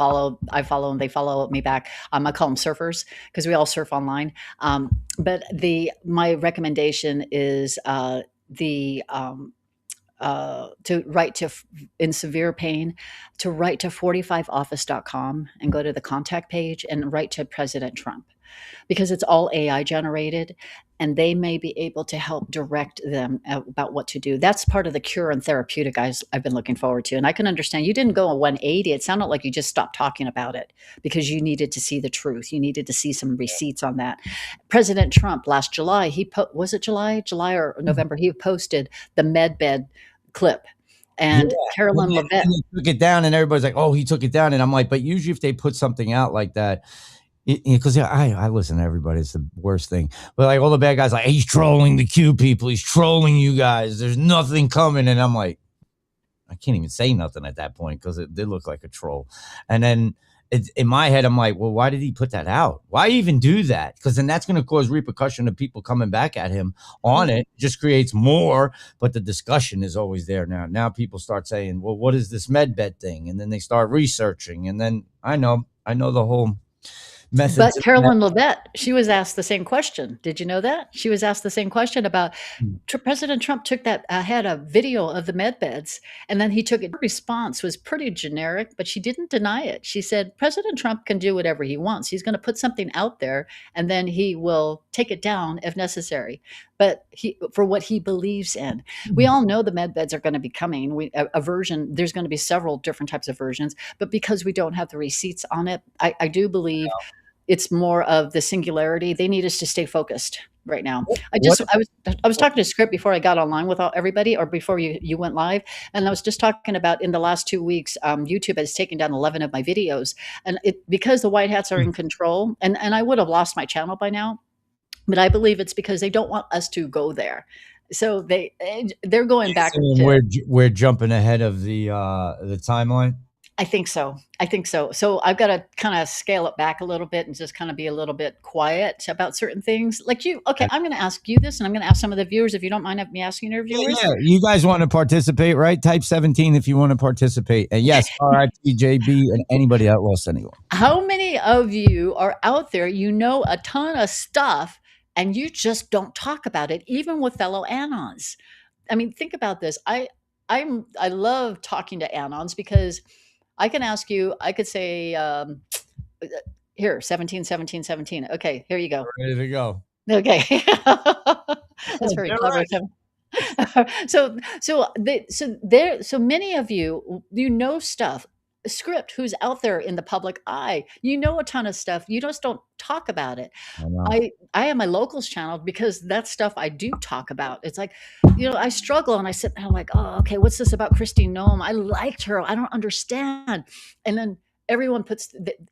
I follow them, they follow me back. I call them surfers because we all surf online. But my recommendation is the to write to in severe pain, to write to 45office.com and go to the contact page and write to President Trump, because it's all AI generated, and they may be able to help direct them about what to do. That's part of the cure and therapeutic I've been looking forward to. And I can understand you didn't go a 180. It sounded like you just stopped talking about it because you needed to see the truth. You needed to see some receipts on that. President Trump last July, was it July or November? He posted the medbed clip. And Carolyn Levette took it down, and everybody's like, "Oh, he took it down." And I'm like, "But usually, if they put something out like that, because I listen to everybody, it's the worst thing. But like all the bad guys, like he's trolling the Q people, he's trolling you guys. There's nothing coming." And I'm like, I can't even say nothing at that point because it did look like a troll. And then in my head, I'm like, well, why did he put that out? Why even do that? Because then that's going to cause repercussion of people coming back at him on it. Just creates more. But the discussion is always there now. Now people start saying, well, what is this medbed thing? And then they start researching. And then I know the whole method. But Carolyn Levette, she was asked the same question. Did you know that? She was asked the same question about President Trump took that, had a video of the med beds, and then he took it. Her response was pretty generic, but she didn't deny it. She said, President Trump can do whatever he wants. He's going to put something out there, and then he will take it down if necessary. But for what he believes in. We all know the med beds are going to be coming. A version, there's going to be several different types of versions, but because we don't have the receipts on it, I do believe it's more of the singularity. They need us to stay focused right now. I was talking to Skript before I got online with everybody, or before you went live, and I was just talking about in the last 2 weeks, YouTube has taken down 11 of my videos, and because the white hats are in control, and I would have lost my channel by now, but I believe it's because they don't want us to go there. So they're going back. We're jumping ahead of the timeline. I think so. So I've got to kind of scale it back a little bit and just kind of be a little bit quiet about certain things. Like you, okay, I'm going to ask you this, and I'm going to ask some of the viewers, if you don't mind me asking your viewers. Yeah, you guys want to participate, right? Type 17 if you want to participate. And yes, RIPJB and anybody that lost anyone. How many of you are out there, you know a ton of stuff, and you just don't talk about it, even with fellow Anons? I mean, think about this. I love talking to Anons because I can ask you, I could say, here, 17, 17, 17. Okay, here you go. Ready to go. Okay. That's very clever. Right. So many of you, you know stuff. Skript, who's out there in the public eye, you know a ton of stuff. You just don't talk about it. I have my locals channel because that's stuff I do talk about. It's like, I struggle and I sit there, I'm like, oh, okay, what's this about Christine Noem? I liked her. I don't understand. And then everyone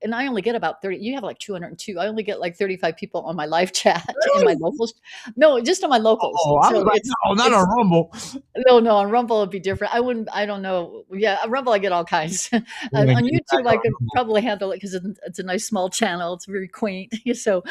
and I only get about 30. You have like 202. I only get like 35 people on my live chat in my locals. No, just on my locals. Oh, so no, not on Rumble. No, on Rumble it'd be different. I don't know. Yeah, on Rumble I get all kinds. On YouTube I could probably handle it because it's a nice small channel. It's very quaint. So,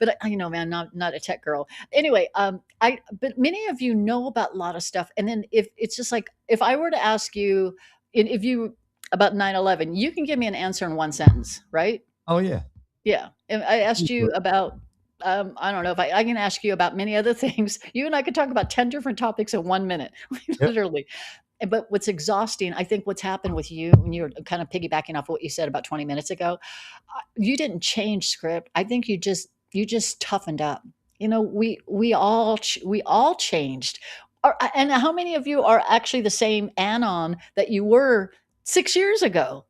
but man, not a tech girl. Anyway, but many of you know about a lot of stuff. And then if it's just like, if I were to ask you, if you about 9/11, you can give me an answer in one sentence, right? Oh yeah. Yeah. And I asked you about, I don't know if I can ask you about many other things. You and I could talk about 10 different topics in 1 minute, literally. But what's exhausting, I think what's happened with you, when you're kind of piggybacking off what you said about 20 minutes ago, you didn't change Skript. I think you just toughened up. We all changed. And how many of you are actually the same Anon that you were 6 years ago?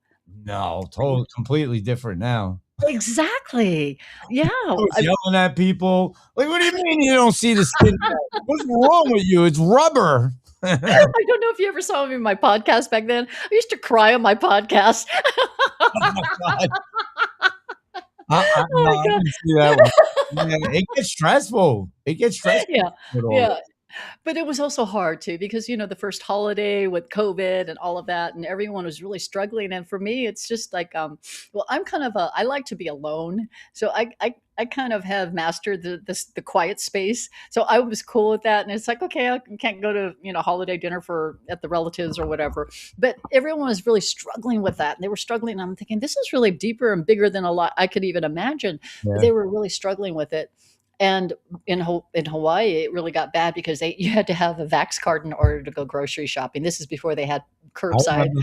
No, totally, completely different now. Exactly. Yeah. Yelling at people. Like, what do you mean you don't see the skin? What's wrong with you? It's rubber. I don't know if you ever saw me in my podcast back then. I used to cry on my podcast. Oh my God. I didn't see that one. Yeah, it gets stressful. Yeah. But it was also hard too, because, the first holiday with COVID and all of that, and everyone was really struggling. And for me, it's just like, well, I'm kind of I like to be alone. So I kind of have mastered the quiet space. So I was cool with that. And it's like, okay, I can't go to, holiday dinner at the relatives or whatever. But everyone was really struggling with that. And they were struggling. And I'm thinking, this is really deeper and bigger than a lot I could even imagine. Yeah. They were really struggling with it. And in Hawaii, it really got bad because you had to have a vax card in order to go grocery shopping. This is before they had I curbside. remember.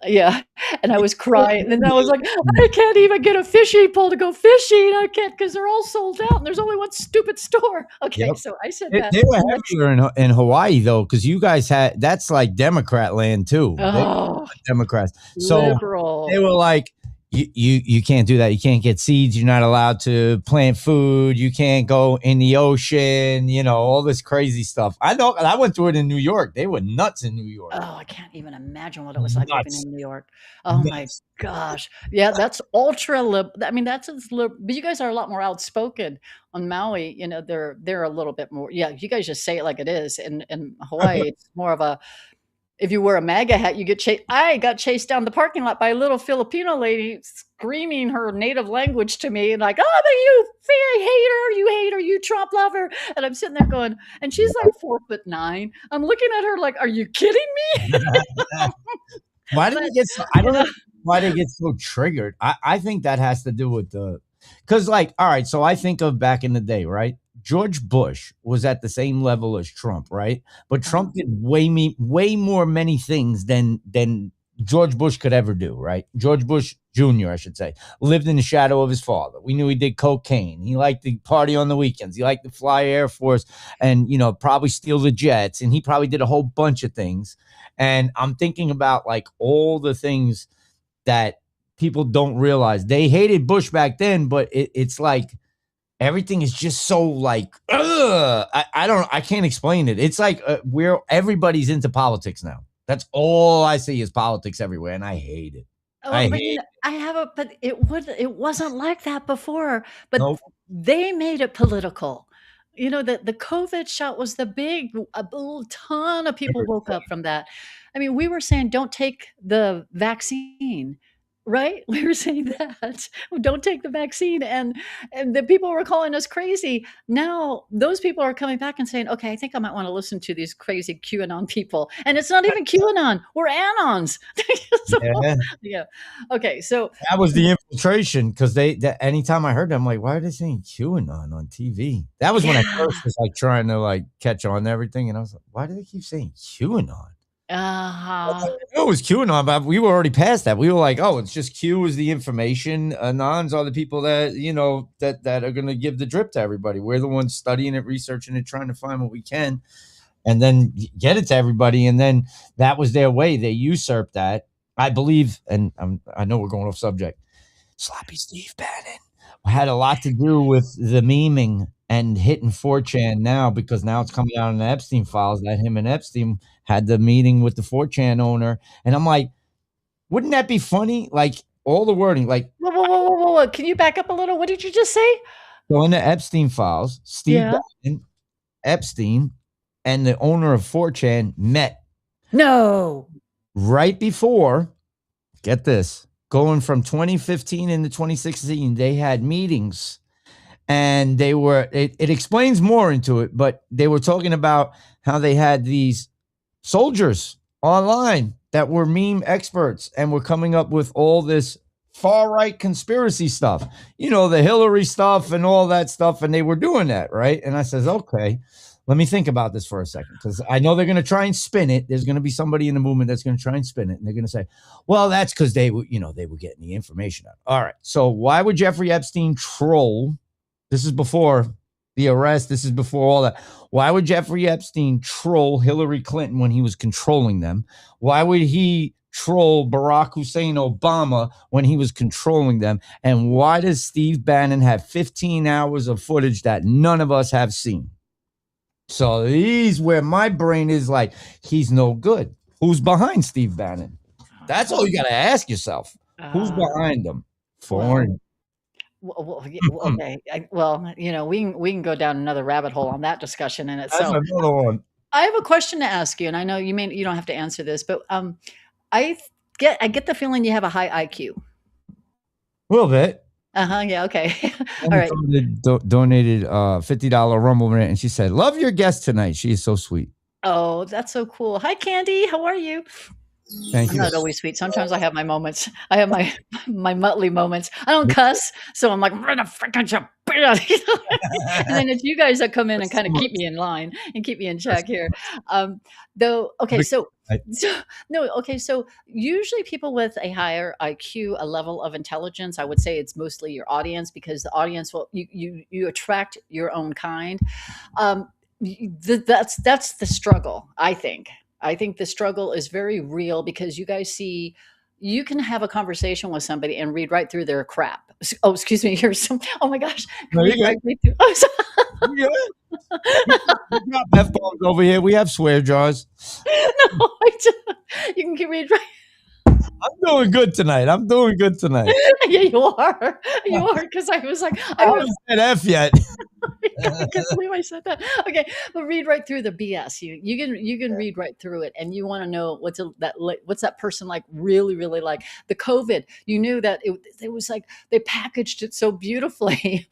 Yeah, and I was crying, and I was like, "I can't even get a fishing pole to go fishing. I can't because they're all sold out, and there's only one stupid store." Okay, Yep. so I said They, that. they were I'm like, heavier in Hawaii though, because you guys had that's like Democrat land too. They "Oh, Democrats. So they liberal." were like, you can't do that. You can't get seeds. You're not allowed to plant food. You can't go in the ocean. You know, all this crazy stuff. I know. I went through it in New York. They were nuts in New York. Oh, I can't even imagine what it was like living Nuts. in New York. Oh my Nuts. gosh. Yeah, that's ultra lib. I mean, that's as lib, but you guys are a lot more outspoken on Maui. You know, they're a little bit more. Yeah, you guys just say it like it is. In Hawaii, it's more of a, if you wear a MAGA hat, you get chased. I got chased down the parking lot by a little Filipino lady screaming her native language to me, and like, "Oh, but you hater, you Trump lover!" And I'm sitting there going, and she's like 4'9". I'm looking at her like, "Are you kidding me?" Why did But they get so, I you don't know know, why they get so triggered. I think that has to do with the because like, all right, so I think of back in the day, right? George Bush was at the same level as Trump, right? But uh, Trump did way more many things than George Bush could ever do, right? George Bush Jr., I should say, lived in the shadow of his father. We knew he did cocaine. He liked to party on the weekends. He liked to fly Air Force and, probably steal the jets. And he probably did a whole bunch of things. And I'm thinking about like all the things that people don't realize. They hated Bush back then, but it's like everything is just so like, ugh. I can't explain it. It's like everybody's into politics now. That's all I see is politics everywhere, and I hate it. I well, but hate I have a, but it wasn't like that before. But no. they made it political. You know, the COVID shot was the big, a ton of people woke up from that. I mean, we were saying don't take the vaccine, right? We were saying that don't take the vaccine, and the people were calling us crazy. Now those people are coming back and saying, "Okay, I think I might want to listen to these crazy QAnon people." And it's not even QAnon; we're anons. So, Yeah, yeah. Okay, so that was the infiltration because anytime I heard them, I'm like, why are they saying QAnon on TV? That was when I yeah. first was like trying to like catch on to everything, and I was like, why do they keep saying QAnon? Uh-huh. It was QAnon, but we were already past that. We were like, oh, it's just Q is the information. Anons are the people that, that are going to give the drip to everybody. We're the ones studying it, researching it, trying to find what we can, and then get it to everybody. And then that was their way. They usurped that. I believe, and I know we're going off subject. Sloppy Steve Bannon had a lot to do with the memeing and hitting 4chan now because now it's coming out in the Epstein files that him and Epstein had the meeting with the 4chan owner. And I'm like, wouldn't that be funny? Like all the wording, like Whoa, whoa, whoa, whoa, whoa, whoa. Can you back up a little? What did you just say? so in the Epstein files, Steve Yeah. Bannon, Epstein, and the owner of 4chan met No. right before, get this, going from 2015 into 2016, they had meetings and they were it explains more into it, but they were talking about how they had these soldiers online that were meme experts and were coming up with all this far right conspiracy stuff, the Hillary stuff and all that stuff, and they were doing that, right? And I says, okay, let me think about this for a second because I know they're going to try and spin it. There's going to be somebody in the movement that's going to try and spin it, and they're going to say, well, that's because they were getting the information out. All right, so why would Jeffrey Epstein troll? This is before the arrest. This is before all that. Why would Jeffrey Epstein troll Hillary Clinton when he was controlling them? Why would he troll Barack Hussein Obama when he was controlling them? And why does Steve Bannon have 15 hours of footage that none of us have seen? So these where my brain is like, he's no good. Who's behind Steve Bannon? That's all you got to ask yourself. Who's behind him? Foreign. Okay. We can go down another rabbit hole on that discussion in That's itself. another one. I have a question to ask you, and I know you don't have to answer this, but I get the feeling you have a high IQ. A little bit. Yeah. Okay. All right. Donated $50 Rumble rant, and she said, "Love your guest tonight. She is so sweet." Oh, that's so cool. Hi, Candy. How are you? Thank I'm you. not always sweet. Sometimes I have my moments. I have my Muttley moments. I don't cuss, so I'm like, "I'm gonna freaking you And then it's you guys that come in and kind of keep me in line and keep me in check here. Though, okay, so no, okay, so usually people with a higher IQ, a level of intelligence, I would say it's mostly your audience because the audience will you attract your own kind. That's the struggle, I think. I think the struggle is very real because you guys see you can have a conversation with somebody and read right through their crap. Oh, excuse me. Here's some. Oh my gosh. No, Read you're right good. through. Oh, You're good. We got F-bombs over here. We have swear jars. no, you can read right. I'm doing good tonight. Yeah, you are. You are because I was like, I haven't said F yet. I can't believe I said that. Okay, but read right through the BS. You can read right through it, and you want to know what's that person like really like the COVID. You knew that it was like they packaged it so beautifully,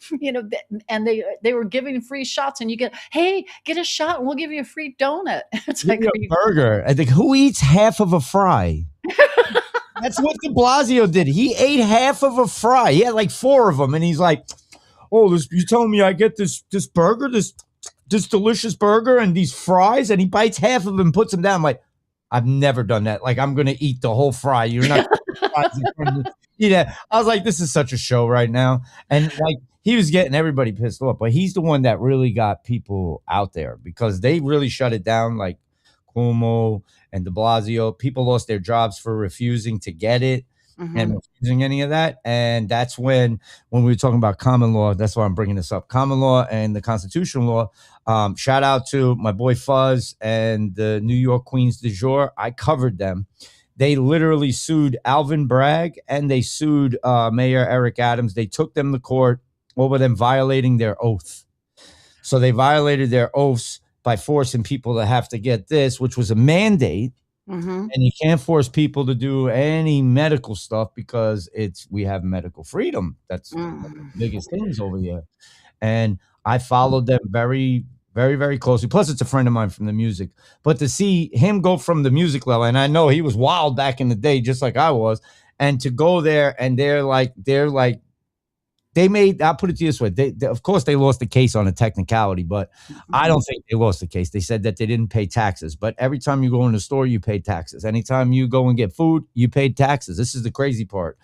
and they were giving free shots, and you get get a shot, and we'll give you a free donut. It's Give like me a burger. I think who eats half of a fry? That's what De Blasio did. He ate half of a fry. He had like 4 of them, and he's like, "Oh, you telling me I get this burger, this delicious burger, and these fries?" And he bites half of them and puts them down. I'm like, I've never done that. Like, I'm gonna eat the whole fry. You're not. Yeah, I was like, this is such a show right now, and like he was getting everybody pissed off, but he's the one that really got people out there because they really shut it down. Like Cuomo and De Blasio, people lost their jobs for refusing to get it and refusing any of that. And that's when we were talking about common law, that's why I'm bringing this up. Common law and the constitutional law. Shout out to my boy Fuzz and the New York Queens du jour. I covered them. They literally sued Alvin Bragg and they sued Mayor Eric Adams. They took them to court over them violating their oath. So they violated their oaths by forcing people to have to get this, which was a mandate. And you can't force people to do any medical stuff because we have medical freedom. That's one of the biggest things over here. And I followed them very, very, very closely. Plus, it's a friend of mine from the music. But to see him go from the music level, and I know he was wild back in the day, just like I was, and to go there and they're like, I'll put it this way. They of course they lost the case on a technicality, but I don't think they lost the case. They said that they didn't pay taxes, but every time you go in the store, you pay taxes. Anytime you go and get food, you paid taxes. This is the crazy part.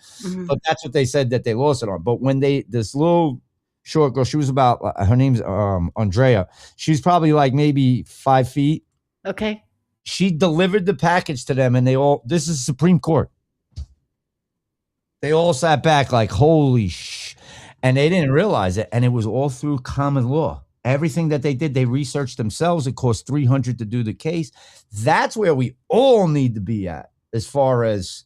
But that's what they said that they lost it on. But when this little short girl, she was about, her name's Andrea. She's probably like maybe 5 feet. Okay. She delivered the package to them and this is Supreme Court. They all sat back like, holy sh. And they didn't realize it. And it was all through common law. Everything that they did, they researched themselves. It cost $300 to do the case. That's where we all need to be at as far as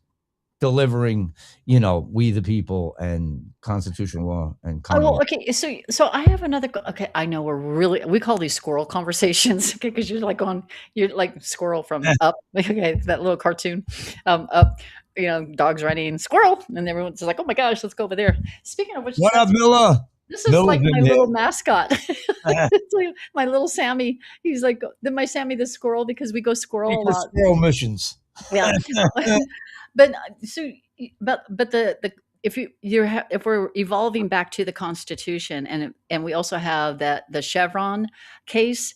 delivering, we the people and constitutional law and common law. Okay. So I have another. Okay, I know we call these squirrel conversations. Okay, because you're like squirrel from Up. Okay, that little cartoon, Up. Dogs running, squirrel, and everyone's like, "Oh my gosh, let's go over there." Speaking of which, what up, Milla? This is like my little mascot. It's like my little Sammy. He's like my Sammy the squirrel because we go squirrel a lot. Squirrel missions. Yeah. But the if we're evolving back to the Constitution and we also have the Chevron case,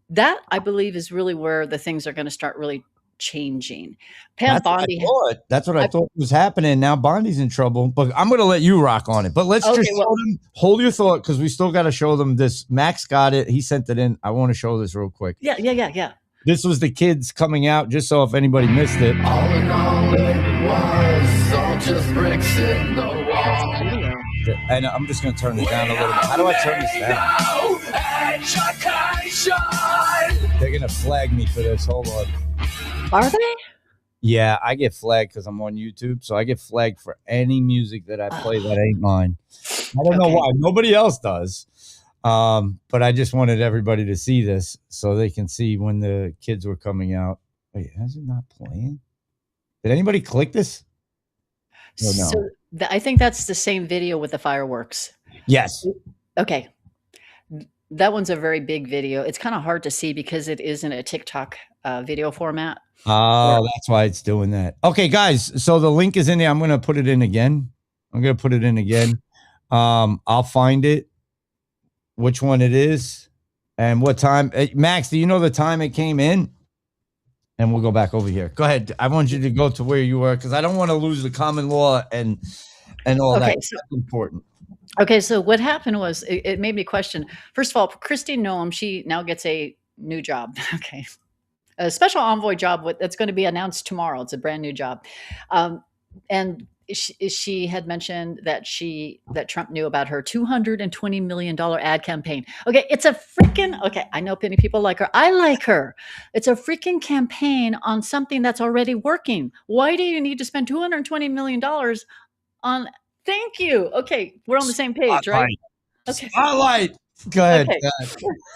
that I believe is really where the things are going to start really changing. Pam Bondi. That's what I thought was happening. Now Bondi's in trouble, but I'm going to let you rock on it. But let's just show them, hold your thought because we still got to show them this. Max got it. He sent it in. I want to show this real quick. Yeah. This was the kids coming out, just so if anybody missed it. All in all, it was all just bricks in the wall. And I'm just going to turn it down a little bit. How do I turn this down? They're going to flag me for this. Hold on. Are they? Yeah, I get flagged because I'm on YouTube. So I get flagged for any music that I play that ain't mine. I don't know why. Nobody else does. But I just wanted everybody to see this so they can see when the kids were coming out. Wait, how's it not playing? Did anybody click this? Oh, no. So I think that's the same video with the fireworks. Yes. Okay. That one's a very big video. It's kind of hard to see because it is in a TikTok video format. Oh, that's why it's doing that. Okay, guys. So the link is in there. I'm going to put it in again. I'll find it, which one it is, and what time. Max, do you know the time it came in? And we'll go back over here. Go ahead. I want you to go to where you were because I don't want to lose the common law and all that. Okay, That's important. Okay, so what happened was it made me question. First of all, Christy Noam, she now gets a new job. Okay, a special envoy job that's going to be announced tomorrow. It's a brand new job, and she had mentioned that Trump knew about her $220 million ad campaign. Okay, it's a freaking okay. I know many people like her. I like her. It's a freaking campaign on something that's already working. Why do you need to spend $220 million on? Thank you. Okay, we're on the same page, right? Okay. Spotlight. Go ahead. Okay.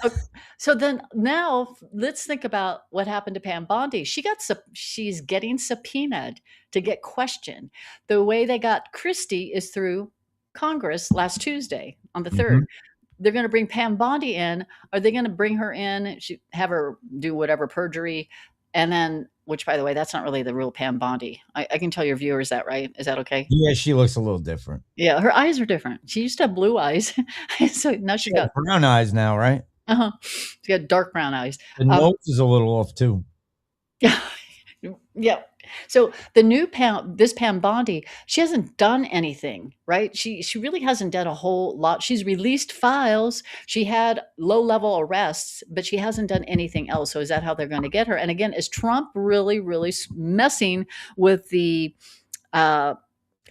Okay. So then now let's think about what happened to Pam Bondi. She's getting subpoenaed to get questioned. The way they got Christie is through Congress last Tuesday on the 3rd. They're going to bring Pam Bondi in. Are they going to bring her in? Have her do whatever perjury, and then, which by the way, that's not really the real Pam Bondi. I can tell your viewers that, right? Is that okay? Yeah, she looks a little different. Yeah, her eyes are different. She used to have blue eyes, so now she got brown eyes now, right? She got dark brown eyes. The nose is a little off too. Yeah. So this Pam Bondi, she hasn't done anything, right? She really hasn't done a whole lot. She's released files. She had low-level arrests, but she hasn't done anything else. So is that how they're going to get her? And again, is Trump really, really messing with the how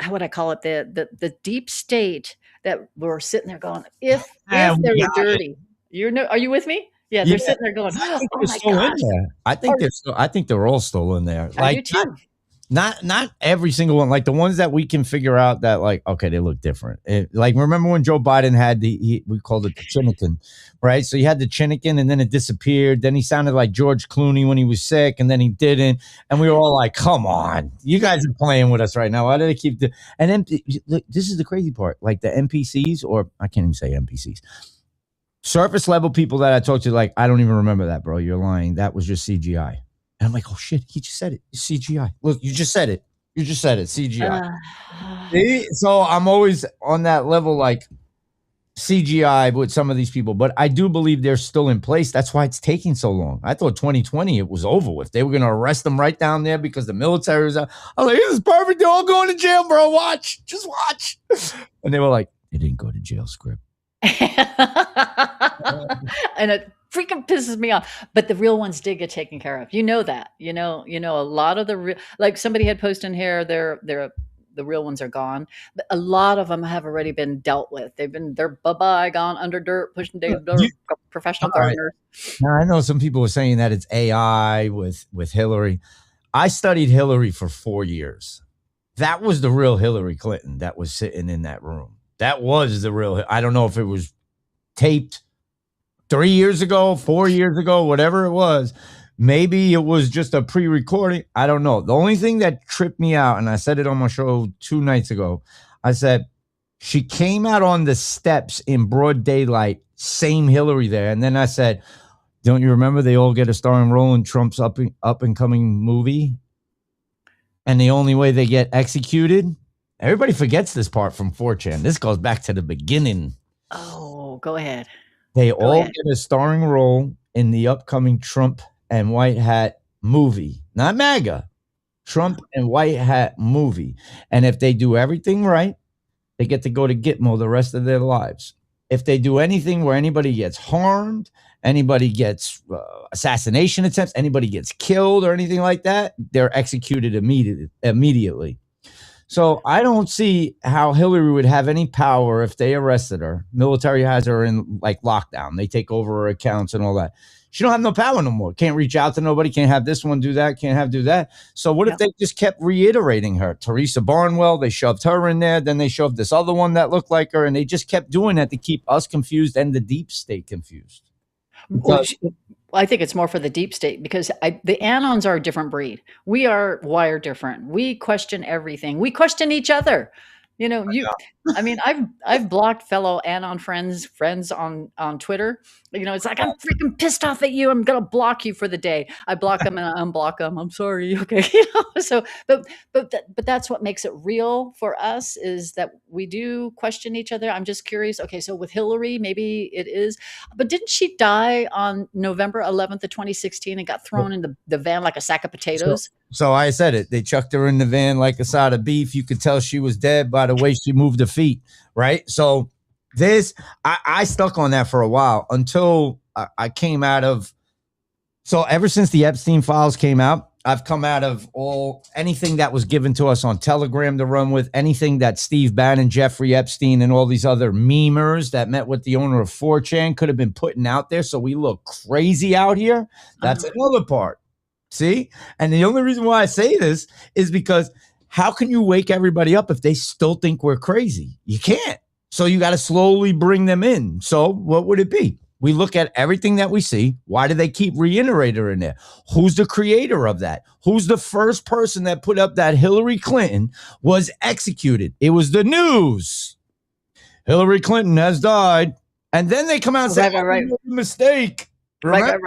would I call it, the deep state that we're sitting there going, if they were dirty, are you with me? Yeah, they're sitting there going, I think they're still in there. I think they're all still in there. I do too. Not every single one. Like the ones that we can figure out that like, okay, they look different. Like remember when Joe Biden had we called it the Chinnikin, right? So he had the Chinnikin and then it disappeared. Then he sounded like George Clooney when he was sick and then he didn't. And we were all like, come on, you guys are playing with us right now. Why do they keep this is the crazy part. Like the NPCs, or I can't even say NPCs. Surface level people that I talked to, like, I don't even remember that, bro. You're lying. That was just CGI. And I'm like, oh shit, he just said it. It's CGI. Look, you just said it. You just said it. CGI. So I'm always on that level, like CGI with some of these people, but I do believe they're still in place. That's why it's taking so long. I thought 2020 it was over with. They were going to arrest them right down there because the military was out. I was like, this is perfect. They're all going to jail, bro. Watch. Just watch. And they were like, they didn't go to jail, Skript. And it freaking pisses me off, but the real ones did get taken care of. You know that. You know a lot of the like somebody had posted in here, the real ones are gone, but a lot of them have already been dealt with. They're bye-bye, gone under dirt, pushing dirt, professional gardeners. Now I know some people were saying that it's AI with Hillary. I studied Hillary for 4 years. That was the real Hillary Clinton that was sitting in that room. That was the real. I don't know if it was taped 3 years ago, 4 years ago, whatever it was. Maybe it was just a pre-recording. I don't know. The only thing that tripped me out, and I said it on my show 2 nights ago, I said, she came out on the steps in broad daylight, same Hillary there. And then I said, don't you remember they all get a starring role in Trump's up and coming movie? And the only way they get executed, everybody forgets this part from 4chan. This goes back to the beginning. Oh, go ahead. They all get a starring role in the upcoming Trump and White Hat movie. Not MAGA. Trump and White Hat movie. And if they do everything right, they get to go to Gitmo the rest of their lives. If they do anything where anybody gets harmed, anybody gets assassination attempts, anybody gets killed or anything like that, they're executed immediately. So I don't see how Hillary would have any power if they arrested her. Military has her in like lockdown. They take over her accounts and all that. She don't have no power no more. Can't reach out to nobody. Can't have this one do that. Can't do that. So what if they just kept reiterating her? Teresa Barnwell, they shoved her in there. Then they shoved this other one that looked like her. And they just kept doing that to keep us confused and the deep state confused. I think it's more for the deep state because the Anons are a different breed. We are wired different. We question everything. We question each other. I mean, I've blocked fellow Anon friends on Twitter. You know, it's like I'm freaking pissed off at you. I'm gonna block you for the day. I block them and I unblock them. I'm sorry. Okay, you know. So, but that's what makes it real for us is that we do question each other. I'm just curious. Okay, so with Hillary, maybe it is, but didn't she die on November 11th of 2016 and got thrown in the van like a sack of potatoes? So I said it. They chucked her in the van like a side of beef. You could tell she was dead by the way she moved her feet, right? So I stuck on that for a while until I came out of. So ever since the Epstein files came out, I've come out of anything that was given to us on Telegram to run with, anything that Steve Bannon, Jeffrey Epstein, and all these other memers that met with the owner of 4chan could have been putting out there so we look crazy out here. That's another part. See? And the only reason why I say this is because how can you wake everybody up if they still think we're crazy? You can't. So you got to slowly bring them in. So what would it be? We look at everything that we see. Why do they keep reiterating in there? Who's the creator of that? Who's the first person that put up that Hillary Clinton was executed? It was the news. Hillary Clinton has died. And then they come out and say, right. Mistake. Right.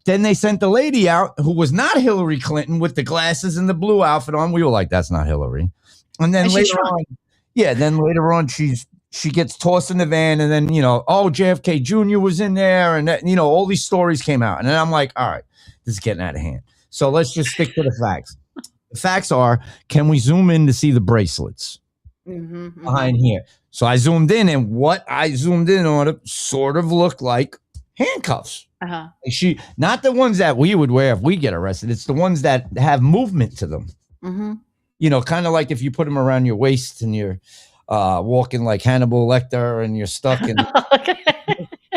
Then they sent the lady out who was not Hillary Clinton with the glasses and the blue outfit on. We were like, that's not Hillary. And then later on, she gets tossed in the van, and then, JFK Jr. was in there, and all these stories came out. And then I'm like, all right, this is getting out of hand. So let's just stick to the facts. The facts are, can we zoom in to see the bracelets behind here? So I zoomed in, and what I zoomed in on it sort of looked like handcuffs. She, not the ones that we would wear if we get arrested. It's the ones that have movement to them. Kind of like if you put them around your waist and you're walking like Hannibal Lecter and you're stuck in.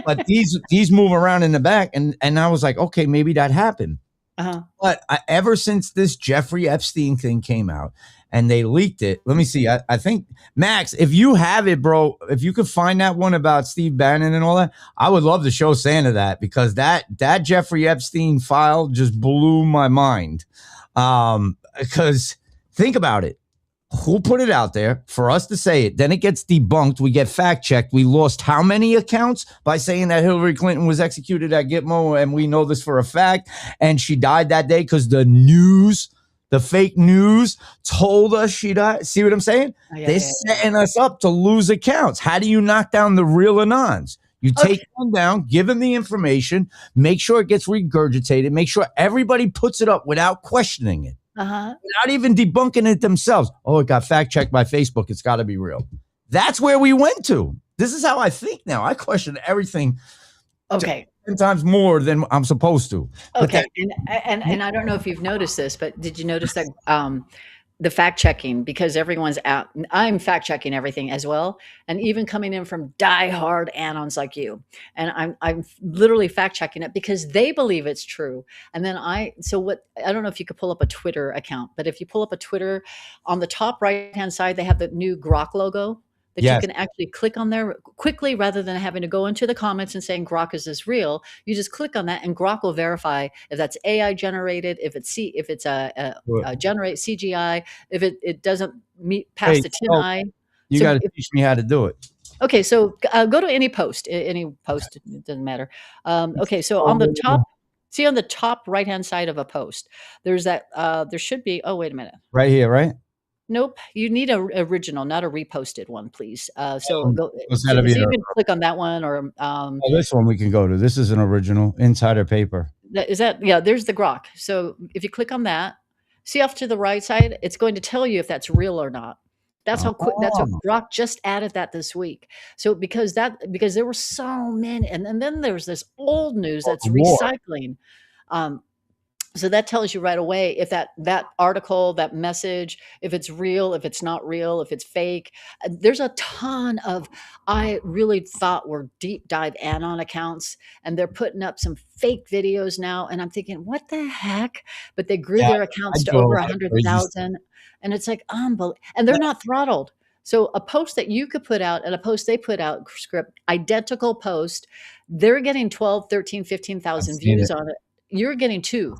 But these move around in the back, and I was like, okay, maybe that happened. But ever since this Jeffrey Epstein thing came out and they leaked it, let me see. I think, Max, if you have it, bro, if you could find that one about Steve Bannon and all that, I would love to show Santa that, because that Jeffrey Epstein file just blew my mind. Because think about it. Who put it out there for us to say it? Then it gets debunked. We get fact checked. We lost how many accounts by saying that Hillary Clinton was executed at Gitmo, and we know this for a fact. And she died that day because the fake news told us she died. See what I'm saying? They're setting us up to lose accounts. How do you knock down the real Anons? You take one down, give them the information, make sure it gets regurgitated, make sure everybody puts it up without questioning it. Not even debunking it themselves. Oh, it got fact checked by Facebook. It's got to be real. That's where we went to. This is how I think now. I question everything. 10 times more than I'm supposed to. Okay. And I don't know if you've noticed this, but did you notice that the fact checking, because everyone's out, I'm fact checking everything as well. And even coming in from diehard Anons like you. And I'm literally fact checking it because they believe it's true. And then I don't know if you could pull up a Twitter account, but if you pull up a Twitter, on the top right-hand side, they have the new Grok logo that you can actually click on there quickly, rather than having to go into the comments and saying, Grok, is this real? You just click on that and Grok will verify if that's AI generated, if it's a generate CGI, if it doesn't pass the TIN eye. You got to teach me how to do it. Okay, so go to any post, it doesn't matter. Okay, so on the top, see on the top right-hand side of a post, there's that, there should be, oh, wait a minute. Right here, right? Nope, you need a original, not a reposted one, please. So you can click on that one, or this one we can go to. This is an original insider paper. There's the Grok. So if you click on that, see off to the right side, it's going to tell you if that's real or not. That's how quick. That's how Grok just added that this week. So because there were so many, and then there's this old news that's recycling. So that tells you right away if that article, that message, if it's real, if it's not real, if it's fake. There's a ton of, I really thought were deep dive Anon accounts, and they're putting up some fake videos now. And I'm thinking, what the heck? But they grew their accounts to over 100,000. And it's like, unbelievable. And they're not throttled. So a post that you could put out and a post they put out, Skript, identical post, they're getting 12, 13, 15,000 views on it. You're getting 2.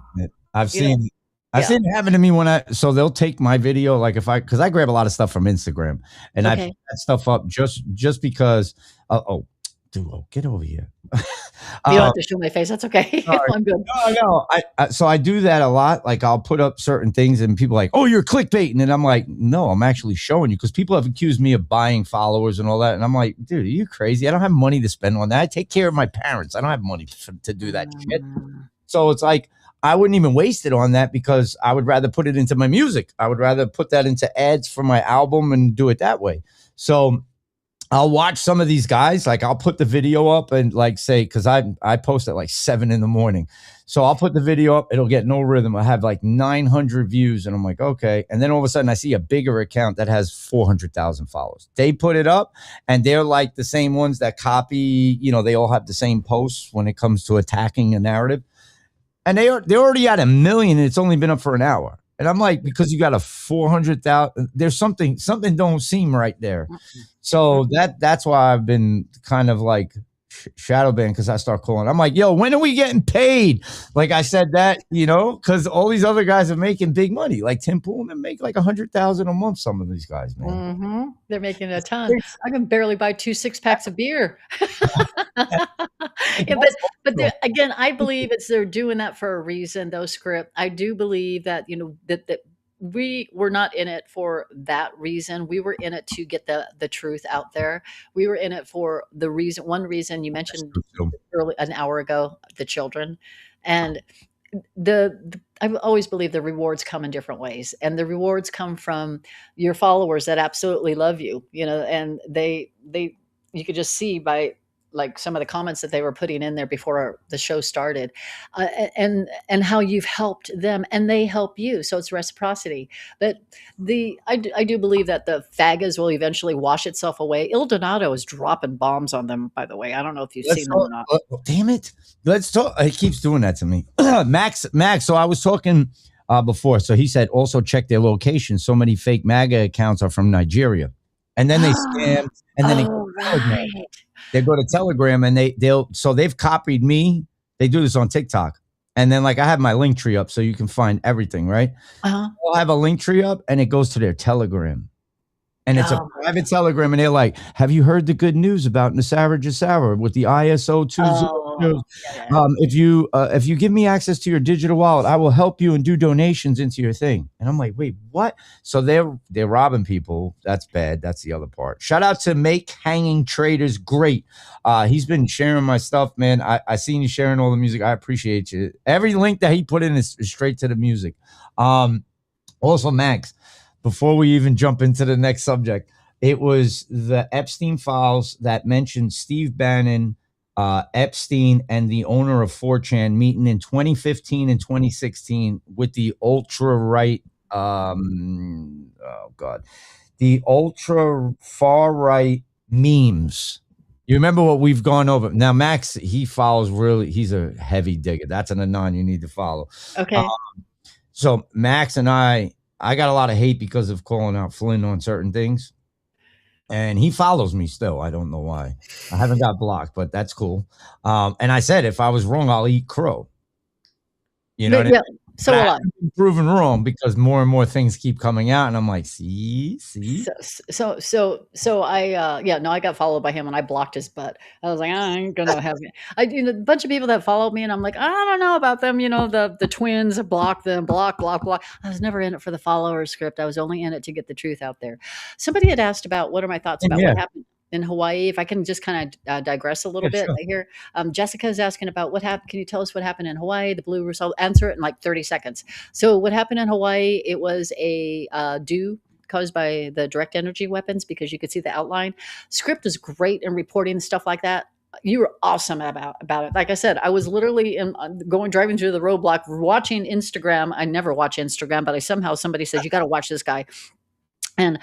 I've seen I've Yeah. seen it happen to me so they'll take my video, like because I grab a lot of stuff from Instagram and I put Okay. that stuff up just because, oh, dude, get over here. You don't Um, have to show my face. That's okay. sorry. I'm good. No. So I do that a lot. Like I'll put up certain things and people are like, oh, you're clickbaiting. And I'm like, no, I'm actually showing you because people have accused me of buying followers and all that. And I'm like, dude, are you crazy? I don't have money to spend on that. I take care of my parents. I don't have money to do that shit. Mm. So it's like, I wouldn't even waste it on that because I would rather put it into my music. I would rather put that into ads for my album and do it that way. So I'll watch some of these guys. Like I'll put the video up and like say, because I post at like 7 a.m. So I'll put the video up. It'll get no rhythm. I have like 900 views, and I'm like, okay. And then all of a sudden, I see a bigger account that has 400,000 followers. They put it up, and they're like the same ones that copy. You know, they all have the same posts when it comes to attacking a narrative. And they're already at 1 million, and it's only been up for an hour. And I'm like, because you got a 400,000, there's something don't seem right there. So that's why I've been kind of like shadow banned because I start calling. I'm like, yo, when are we getting paid? Like I said that, because all these other guys are making big money. Like Tim Poolman make like 100,000 a month. Some of these guys, man. Mm-hmm. They're making a ton. I can barely buy 2 6-packs of beer. Yeah, but again, I believe they're doing that for a reason. Though Skript, I do believe that that we were not in it for that reason. We were in it to get the truth out there. We were in it for one reason you mentioned early an hour ago, the children, and I always believe the rewards come in different ways, and the rewards come from your followers that absolutely love you, and they you could just see by like some of the comments that they were putting in there before the show started, and how you've helped them and they help you. So it's reciprocity. But I do believe that the fagas will eventually wash itself away. Il Donato is dropping bombs on them, by the way. I don't know if you've seen them or not. Damn it. Let's talk. He keeps doing that to me. Max. So I was talking before. So he said also check their location. So many fake MAGA accounts are from Nigeria. And then they scam. And then they go to Telegram and they've copied me. They do this on TikTok. And then like I have my link tree up so you can find everything, right? Uh-huh. I'll have a link tree up and it goes to their Telegram. And it's a private Telegram, and they're like, have you heard the good news about Nasara Jasara with the ISO 200? If you give me access to your digital wallet, I will help you and do donations into your thing. And I'm like, wait, what? So they're robbing people. That's bad. That's the other part. Shout out to Make Hanging Traders. Great. He's been sharing my stuff, man. I seen you sharing all the music. I appreciate you. Every link that he put in is straight to the music. Also, Max, before we even jump into the next subject, it was the Epstein files that mentioned Steve Bannon, Epstein, and the owner of 4chan meeting in 2015 and 2016 with the ultra right, the ultra far right memes. You remember what we've gone over. Now, Max, he follows he's a heavy digger. That's an anon you need to follow. Okay. So Max and I got a lot of hate because of calling out Flynn on certain things. And he follows me still. I don't know why. I haven't got blocked, but that's cool. And I said, if I was wrong, I'll eat crow. You know what I mean? So will I. I've been proven wrong because more and more things keep coming out, and I'm like, see. So I got followed by him and I blocked his butt. I was like, I ain't gonna have it. A bunch of people that followed me and I'm like, I don't know about them. The twins, block them, block. I was never in it for the follower script. I was only in it to get the truth out there. Somebody had asked about what are my thoughts about what happened in Hawaii. If I can just kind of digress a little bit right here. Jessica is asking about what happened. Can you tell us what happened in Hawaii? The blue result. Answer it in like 30 seconds. So what happened in Hawaii? It was a dew caused by the direct energy weapons because you could see the outline. Skript is great in reporting stuff like that. You were awesome about it. Like I said, I was literally driving through the roadblock, watching Instagram. I never watch Instagram, but somebody says, you got to watch this guy. And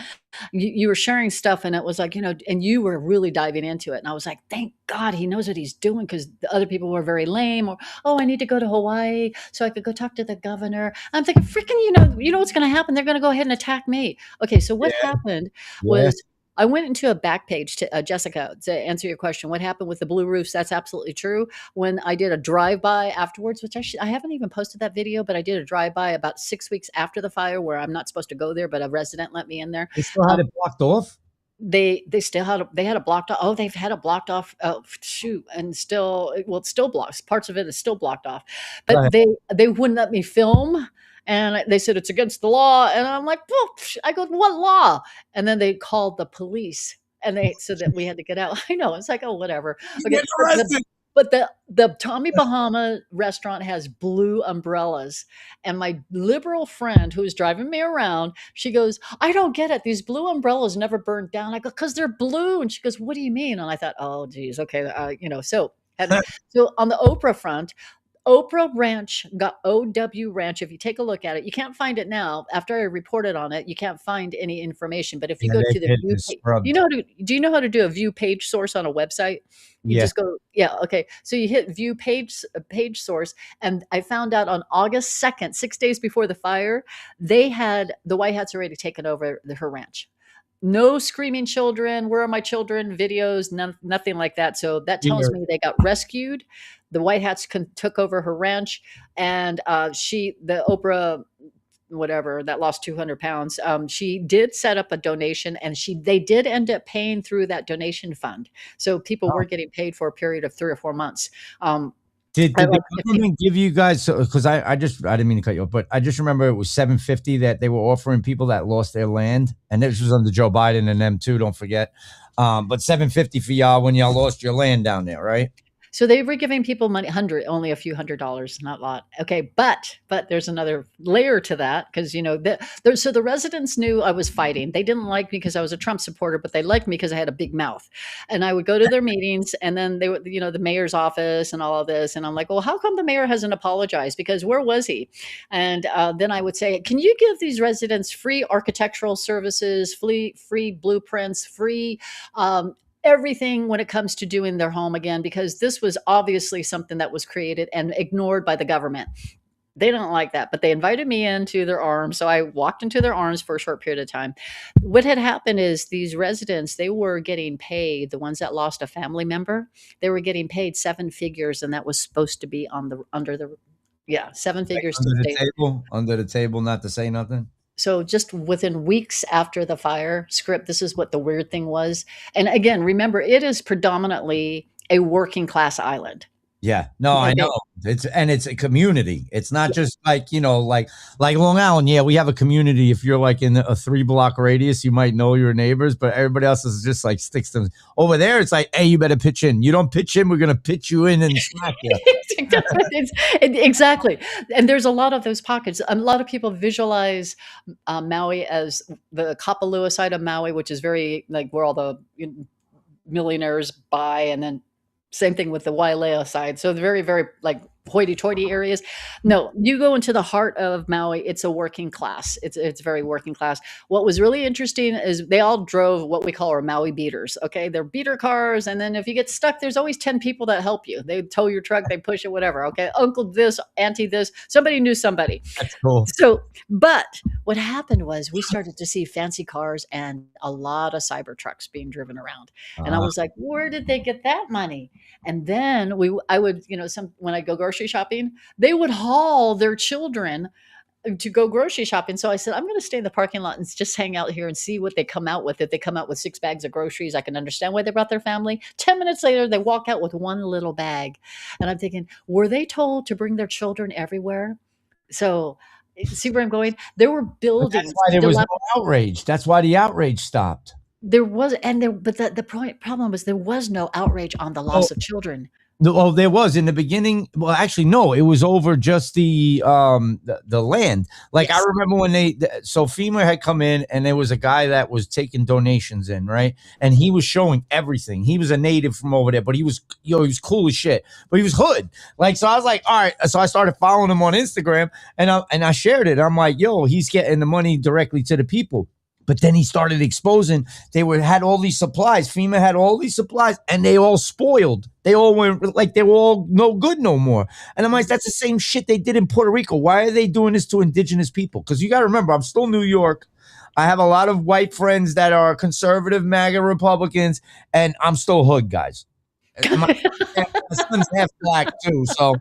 you were sharing stuff and it was like, and you were really diving into it. And I was like, thank God he knows what he's doing because the other people were very lame or, I need to go to Hawaii so I could go talk to the governor. I'm thinking, freaking, you know what's going to happen? They're going to go ahead and attack me. Okay, so what happened was I went into a back page to Jessica, to answer your question. What happened with the blue roofs? That's absolutely true. When I did a drive-by afterwards, which I haven't even posted that video, but I did a drive-by about 6 weeks after the fire where I'm not supposed to go there, but a resident let me in there. They still had it blocked off. They still had they had it blocked off. Oh, they've had it blocked off. Oh, shoot, and still, well, it's still blocked. Parts of it is still blocked off, Go but ahead. they wouldn't let me film, and they said it's against the law, and I'm like, well, I go, what law? And then they called the police, and they said that we had to get out. I know, it's like, oh, whatever. You Okay, get arrested. but the Tommy Bahama restaurant has blue umbrellas, and my liberal friend who was driving me around, she goes, "I don't get it. These blue umbrellas never burned down." I go, "'Cause they're blue." And she goes, "What do you mean?" And I thought, "Oh, geez, okay." So on the Oprah front, Oprah Ranch got OW Ranch. If you take a look at it, you can't find it now. After I reported on it, you can't find any information. But if you Yeah, go they to the did view, this scrubbed. do you know how to do a view page source on a website? You Yeah. just go, yeah, okay. So you hit view page source, and I found out on August 2nd, 6 days before the fire, they had the White Hats already taken over her ranch. No screaming children, where are my children videos, nothing like that. So that tells Yeah. me they got rescued. The White Hats took over her ranch, and the Oprah, whatever, that lost 200 pounds, she did set up a donation, and they did end up paying through that donation fund. So people were getting paid for a period of 3 or 4 months. Did I the like 15 government give you guys, because I didn't mean to cut you off, but I just remember it was $750 that they were offering people that lost their land, and this was under Joe Biden and them too. Don't forget, but $750 for y'all when y'all lost your land down there, right? So they were giving people money, only a few $100s, not a lot. Okay, but there's another layer to that, because so the residents knew I was fighting. They didn't like me because I was a Trump supporter, but they liked me because I had a big mouth. And I would go to their meetings, and then they would, the mayor's office and all of this, and I'm like, well, how come the mayor hasn't apologized? Because where was he? And then I would say, can you give these residents free architectural services, free blueprints, free everything when it comes to doing their home again, because this was obviously something that was created and ignored by the government. They don't like that, but they invited me into their arms. So I walked into their arms for a short period of time. What had happened is these residents, they were getting paid, the ones that lost a family member, they were getting paid 7 figures, and that was supposed to be under the 7 figures to stay Under the table, not to say nothing. So just within weeks after the fire, Skript, this is what the weird thing was. And again, remember, it is predominantly a working class island. Yeah, no, I know. It's a community. It's not just like, like Long Island. Yeah, we have a community. If you're like in a 3-block radius, you might know your neighbors, but everybody else is just like sticks to them. Over there, it's like, hey, you better pitch in. You don't pitch in, we're gonna pitch you in and smack you. Exactly. And there's a lot of those pockets. A lot of people visualize Maui as the Kapalua side of Maui, which is very like where all the millionaires buy, and then same thing with the Wailea side. So the very, very like hoity-toity areas. No, you go into the heart of Maui, it's a working class. It's very working class. What was really interesting is they all drove what we call our Maui beaters. Okay, they're beater cars, and then if you get stuck, there's always 10 people that help you. They tow your truck, they push it, whatever. Okay, uncle this, auntie this. Somebody knew somebody. That's cool. So, but what happened was we started to see fancy cars and a lot of cyber trucks being driven around. And I was like, where did they get that money? And then I would, when I go grocery shopping, they would haul their children to go grocery shopping. So I said, I'm going to stay in the parking lot and just hang out here and see what they come out with. If they come out with 6 bags of groceries, I can understand why they brought their family. 10 minutes later, they walk out with 1 little bag. And I'm thinking, were they told to bring their children everywhere? So see where I'm going? There were buildings. That's why there was no outrage. That's why the outrage stopped. There was, but the problem was there was no outrage on the loss of children. No, there was in the beginning. Well, actually, no, it was over just the land. Like Yes. I remember when so FEMA had come in, and there was a guy that was taking donations in, right? And he was showing everything. He was a native from over there, but he was cool as shit. But he was hood. Like, so I was like, all right. So I started following him on Instagram, and I shared it. I'm like, yo, he's getting the money directly to the people. But then he started exposing had all these supplies. FEMA had all these supplies, and they all spoiled. They all went like they were all no good no more. And I'm like, that's the same shit they did in Puerto Rico. Why are they doing this to indigenous people? Because you got to remember, I'm still New York. I have a lot of white friends that are conservative MAGA Republicans, and I'm still hood, guys. My son's half black too, so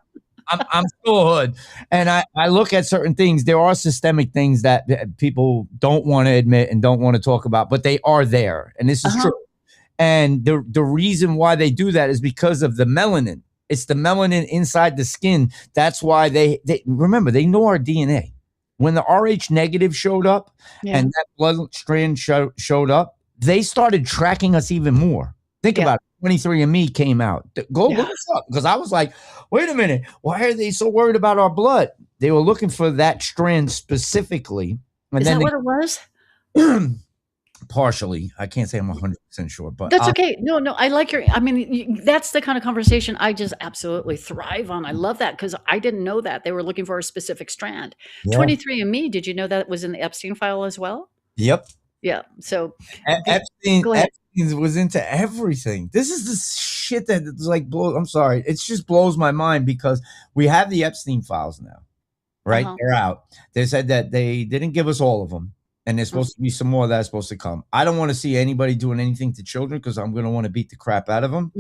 I'm still hood. And I look at certain things. There are systemic things that people don't want to admit and don't want to talk about, but they are there, and this is true. And the reason why they do that is because of the melanin. It's the melanin inside the skin. That's why they remember, they know our DNA. When the Rh negative showed up and that blood strand showed up, they started tracking us even more. Think about it. 23andMe came out. Go look us up, because I was like, wait a minute, why are they so worried about our blood? They were looking for that strand specifically. And is then that what it was? Partially. I can't say I'm 100% sure, but that's okay. No, I like your, I mean, that's the kind of conversation I just absolutely thrive on. I love that, because I didn't know that they were looking for a specific strand. 23andMe, did you know that was in the Epstein file as well? Yep. Yeah. So Epstein go ahead. was into everything. This is the shit that like blows. I'm sorry. It just blows my mind, because we have the Epstein files now, right? They're out. They said that they didn't give us all of them, and there's supposed to be some more that's supposed to come. I don't want to see anybody doing anything to children, because I'm going to want to beat the crap out of them.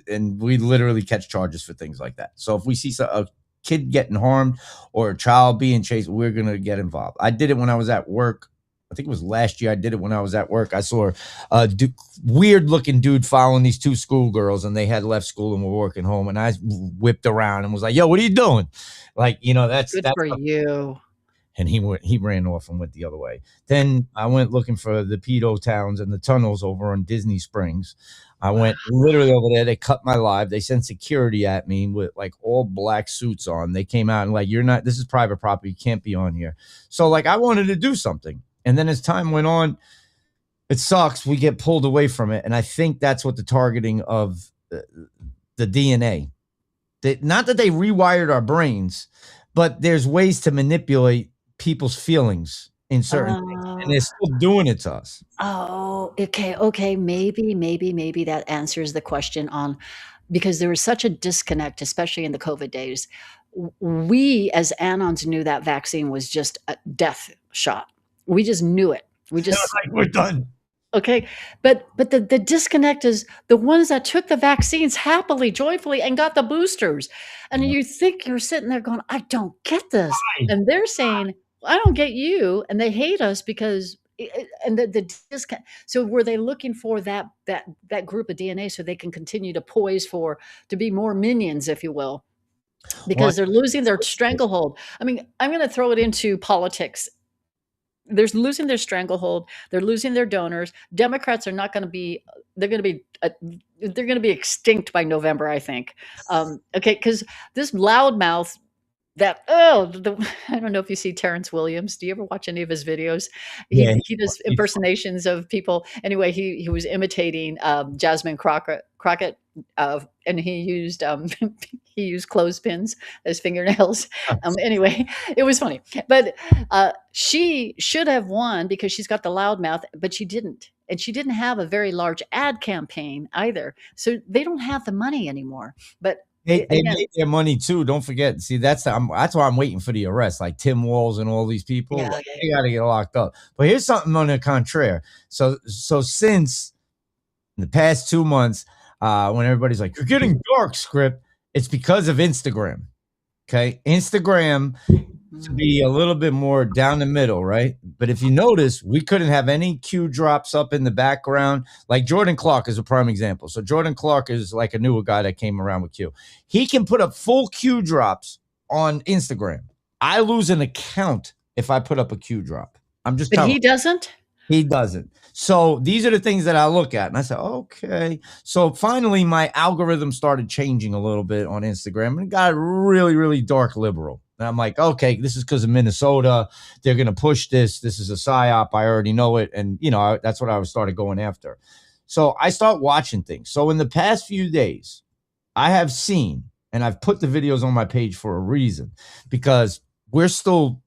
And we literally catch charges for things like that. So if we see a kid getting harmed or a child being chased, we're going to get involved. I did it when I was at work. I think it was last year. I did it when I was at work. I saw a weird looking dude following these two schoolgirls, and they had left school and were working home. And I whipped around and was like, yo, what are you doing? Like, you know, that's good for you. And he ran off and went the other way. Then I went looking for the pedo towns and the tunnels over on Disney Springs. I went literally over there. They cut my live. They sent security at me with like all black suits on. They came out and like, this is private property. You can't be on here. So like, I wanted to do something. And then as time went on, it sucks. We get pulled away from it. And I think that's what the targeting of the DNA. Not that they rewired our brains, but there's ways to manipulate people's feelings in certain things. And they're still doing it to us. Oh, okay. Maybe that answers the question on, because there was such a disconnect, especially in the COVID days. We as Anons knew that vaccine was just a death shot. We just knew it. We just like, we're done. Okay. But the disconnect is the ones that took the vaccines happily, joyfully, and got the boosters. And you think you're sitting there going, I don't get this. And they're saying, I don't get you. And they hate us because, and the disconnect. So were they looking for that group of DNA so they can continue to poise to be more minions, if you will? Because they're losing their stranglehold. I mean, I'm going to throw it into politics. They're losing their stranglehold. They're losing their donors. Democrats are not going to be. They're going to be extinct by November, I think. Okay, because this loudmouth. I don't know if you see Terrence Williams. Do you ever watch any of his videos? He does impersonations of people. Anyway, he was imitating Jasmine Crockett, and he used clothespins as fingernails. Anyway, it was funny. But she should have won because she's got the loudmouth, but she didn't. And she didn't have a very large ad campaign either. So they don't have the money anymore. But they made their money too. Don't forget. See, that's why I'm waiting for the arrest. Like Tim Walz and all these people, they got to get locked up. But here's something on the contrary. So since the past 2 months, when everybody's like, you're getting dark, Skript, it's because of Instagram. Okay, Instagram to be a little bit more down the middle, right? But if you notice, we couldn't have any Q drops up in the background. Like Jordan Clark is a prime example. So Jordan Clark is like a newer guy that came around with Q. He can put up full Q drops on Instagram. I lose an account if I put up a Q drop. I'm just telling you. But he doesn't? He doesn't. So these are the things that I look at. And I said, okay. So finally, my algorithm started changing a little bit on Instagram. And it got really, really dark liberal. And I'm like, okay, this is because of Minnesota. They're going to push this. This is a psyop. I already know it. And, that's what I started going after. So I start watching things. So in the past few days, I have seen, and I've put the videos on my page for a reason, because we're still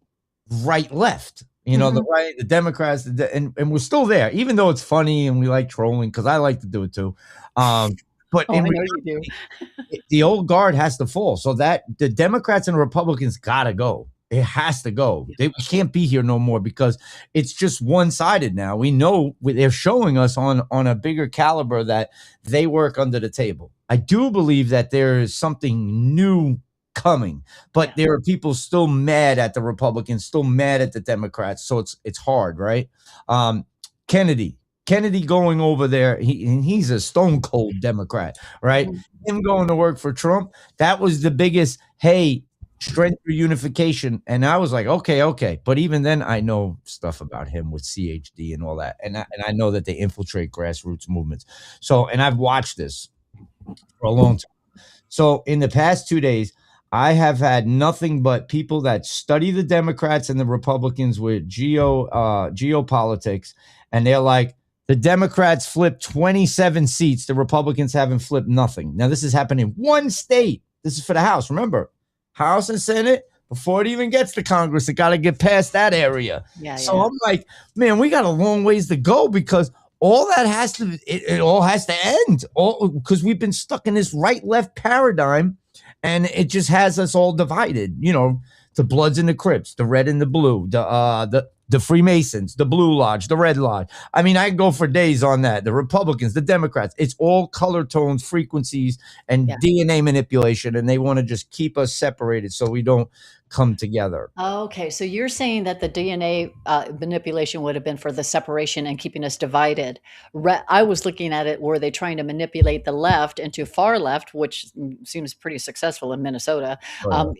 right, left. The right, the Democrats, and we're still there, even though it's funny and we like trolling, because I like to do it too. But I know you do. The old guard has to fall, so that the Democrats and Republicans gotta go. It has to go. They can't be here no more because it's just one sided now. We know they're showing us on a bigger caliber that they work under the table. I do believe that there is something new coming, but Yeah. there are people still mad at the Republicans, still mad at the Democrats. So it's hard, right? Um, Kennedy, Kennedy going over there, he's a stone cold Democrat, right? Mhm. Him going to work for Trump, that was the biggest, hey, strength through unification. And I was like, okay, okay. But even then, I know stuff about him with CHD and all that. And I know that they infiltrate grassroots movements. So, and I've watched this for a long time. So in the past 2 days, I have had nothing but people that study the Democrats and the Republicans with geopolitics, and they're like, the Democrats flipped 27 seats, the Republicans haven't flipped nothing. Now this is happening in one state. This is for the House. Remember, House and Senate. Before it even gets to Congress, it got to get past that area. Yeah, So yeah. I'm like, man, we got a long ways to go because all that has to it all has to end all because we've been stuck in this right left paradigm and it just has us all divided, the Bloods and the Crips, the red and the blue, the Freemasons, the Blue Lodge, the Red Lodge. I mean, I can go for days on that. The Republicans, the Democrats, it's all color tones, frequencies, and Yeah. DNA manipulation, and they want to just keep us separated so we don't come together. Okay, so you're saying that the DNA manipulation would have been for the separation and keeping us divided. I was looking at it, were they trying to manipulate the left into far left, which seems pretty successful in Minnesota, Oh,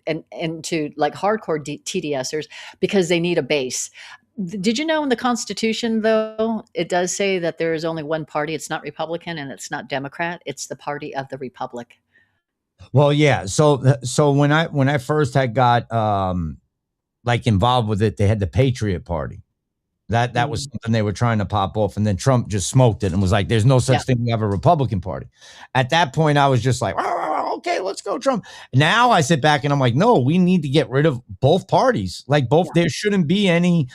and into like hardcore TDSers because they need a base. Did you know in the Constitution, though, it does say that there is only one party? It's not Republican and it's not Democrat. It's the party of the Republic. well, yeah. So when I first had got like involved with it, they had the Patriot Party. That was Mm. something they were trying to pop off, and then Trump just smoked it and was like, "There's no Yeah. such thing. We have a Republican Party." At that point, I was just like, "Okay, let's go, Trump." Now I sit back and I'm like, "No, we need to get rid of both parties. Like both, Yeah. there shouldn't be any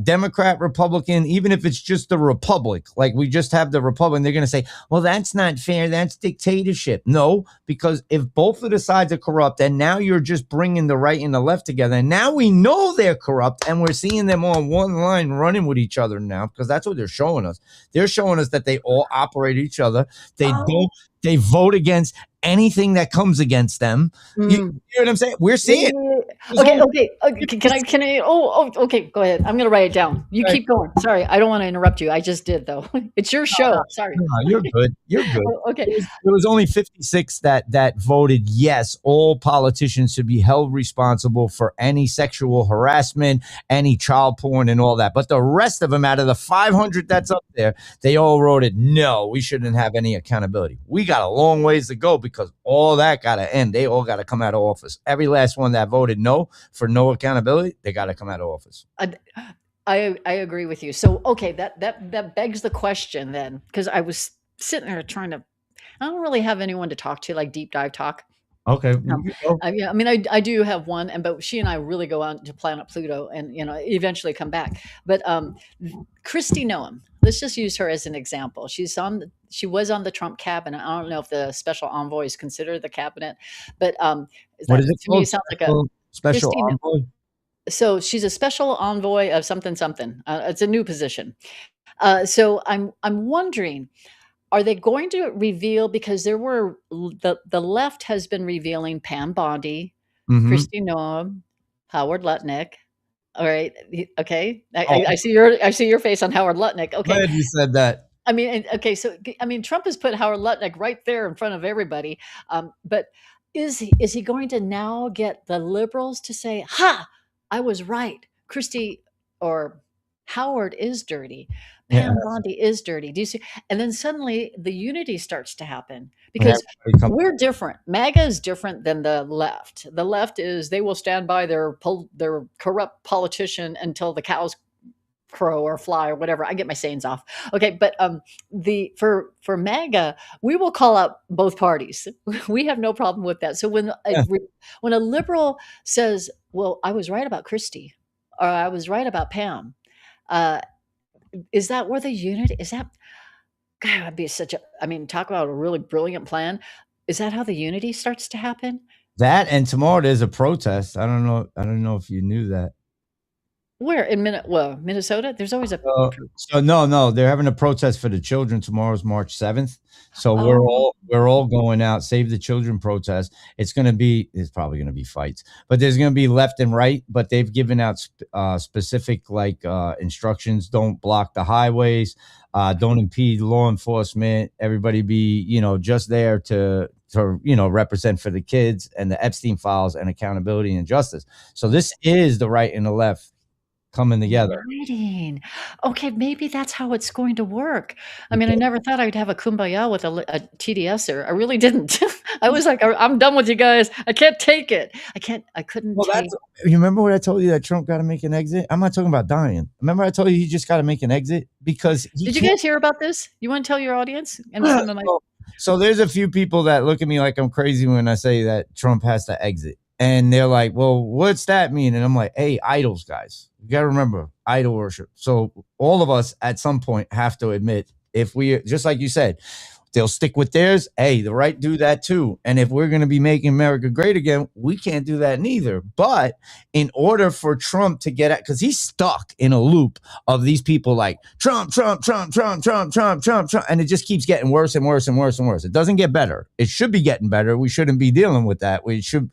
Democrat, Republican, even if it's just the Republic. Like we just have the Republican. They're going to say, well, that's not fair. That's dictatorship. No, because if both of the sides are corrupt, and now you're just bringing the right and the left together, and now we know they're corrupt, and we're seeing them on one line running with each other now, because that's what they're showing us. They're showing us that they all operate each other. They Oh. don't. They vote against anything that comes against them. You Mm. hear what I'm saying? We're seeing. There's Okay, only okay. Can I? Okay. Go ahead. I'm gonna write it down. You Right. keep going. Sorry, I don't want to interrupt you. I just did though. It's your show. Sorry. No, you're good. You're good. Okay. There was only 56 that voted yes. All politicians should be held responsible for any sexual harassment, any child porn, and all that. But the rest of them, out of the 500 that's up there, they all voted no. We shouldn't have any accountability. We got a long ways to go because all that got to end. They all got to come out of office. Every last one that voted no for no accountability, they got to come out of office. I agree with you. So okay, that begs the question then, because I was sitting there trying to. I don't really have anyone to talk to, like deep dive talk. Okay. Yeah, I mean, I do have one, but she and I really go out to planet Pluto, and eventually come back. But Christy Noam, let's just use her as an example. She was on the Trump cabinet. I don't know if the special envoy is considered the cabinet, but What is it to me, called? it sounds like a Special Christy. envoy? So she's a special envoy of something something. It's a new position. So I'm wondering, are they going to reveal, because the left has been revealing Pam Bondi, Mm-hmm. Kristi Noem, Howard Lutnick. All right, okay. Oh, I see your face on Howard Lutnick. Okay, glad you said that. I mean, okay. So I mean, Trump has put Howard Lutnick right there in front of everybody. But is he going to now get the liberals to say, "Ha, I was right. Christie or Howard is dirty. Yeah. Pam Bondi is dirty." Do you see? And then suddenly the unity starts to happen Yeah, because we're different. MAGA is different than the left. The left is they will stand by their corrupt politician until the cows crow or fly or whatever. I get my sayings off. Okay, but the for MAGA, we will call out both parties. We have no problem with that. So Yeah. when a liberal says, "Well, I was right about Christie," or "I was right about Pam," uh, is that where the unity is that? God, that'd be such a. I mean, talk about a really brilliant plan. Is that how the unity starts to happen? That and tomorrow there's a protest. I don't know. I don't know if you knew that. Where in Minnesota? There's always a. So no, they're having a protest for the children. Tomorrow's March 7th. So Oh, we're all going out. Save the Children protest. It's probably gonna be fights, but there's gonna be left and right. But they've given out specific like instructions. Don't block the highways. Don't impede law enforcement. Everybody be just there to represent for the kids and the Epstein files and accountability and justice. So this is the right and the left coming together. exciting. Okay, maybe that's how it's going to work. I mean, I never thought I'd have a kumbaya with a TDSer. I really didn't. I was like, I'm done with you guys. I can't take it. I couldn't Well, take. you remember what I told you that Trump got to make an exit? I'm not talking about dying. Remember I told you he just got to make an exit because Did you guys hear about this? You want to tell your audience and some of my. So there's a few people that look at me like I'm crazy when I say that Trump has to exit. And they're like, well, what's that mean? And I'm like, hey, idols, guys. You got to remember idol worship. So all of us at some point have to admit, if we, just like you said, they'll stick with theirs. Hey, the right do that too. And if we're going to be making America great again, we can't do that neither. But in order for Trump to get at, because he's stuck in a loop of these people like Trump, Trump, Trump, Trump, Trump, Trump, Trump, Trump, and it just keeps getting worse and worse and worse and worse. It doesn't get better. It should be getting better. We shouldn't be dealing with that. We should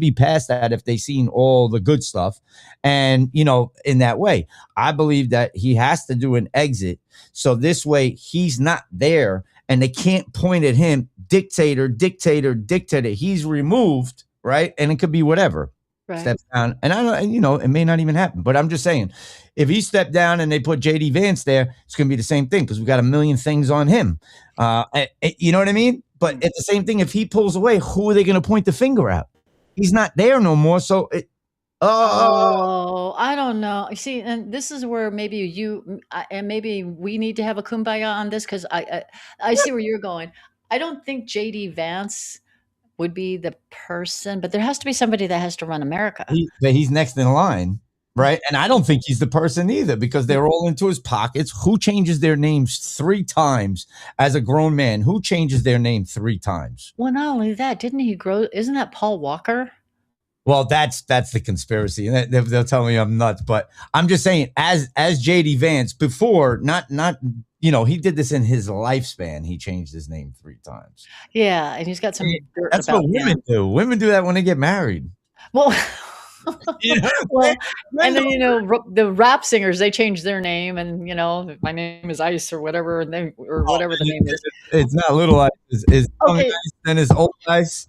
be past that if they've seen all the good stuff. And in that way, I believe that he has to do an exit. So this way he's not there and they can't point at him, dictator, dictator, dictator. He's removed, right? And it could be whatever. Right. Steps down. And I don't, it may not even happen, but I'm just saying, if he stepped down and they put JD Vance there, it's going to be the same thing because we got a million things on him. You know what I mean? But it's the same thing. If he pulls away, who are they going to point the finger at? He's not there no more. So Oh, I don't know. You see, and this is where maybe and maybe we need to have a kumbaya on this because I see where you're going. I don't think JD Vance would be the person, but there has to be somebody that has to run America. He's next in line, right? And I don't think he's the person either because they're all into his pockets. Who changes their names 3 times as a grown man? Who changes their name 3 times? Well, not only that, didn't he grow? Isn't that Paul Walker? Well, that's the conspiracy. They'll tell me I'm nuts, but I'm just saying, as JD Vance before, not he did this in his lifespan. He changed his name 3 times. Yeah, and he's got some dirt That's about what women do. Women do that when they get married. Well, Yeah. well, and then the rap singers, they change their name, and my name is Ice or whatever, and whatever the name is. It's not Little Ice. It's Okay. Ice, then it's Old Ice.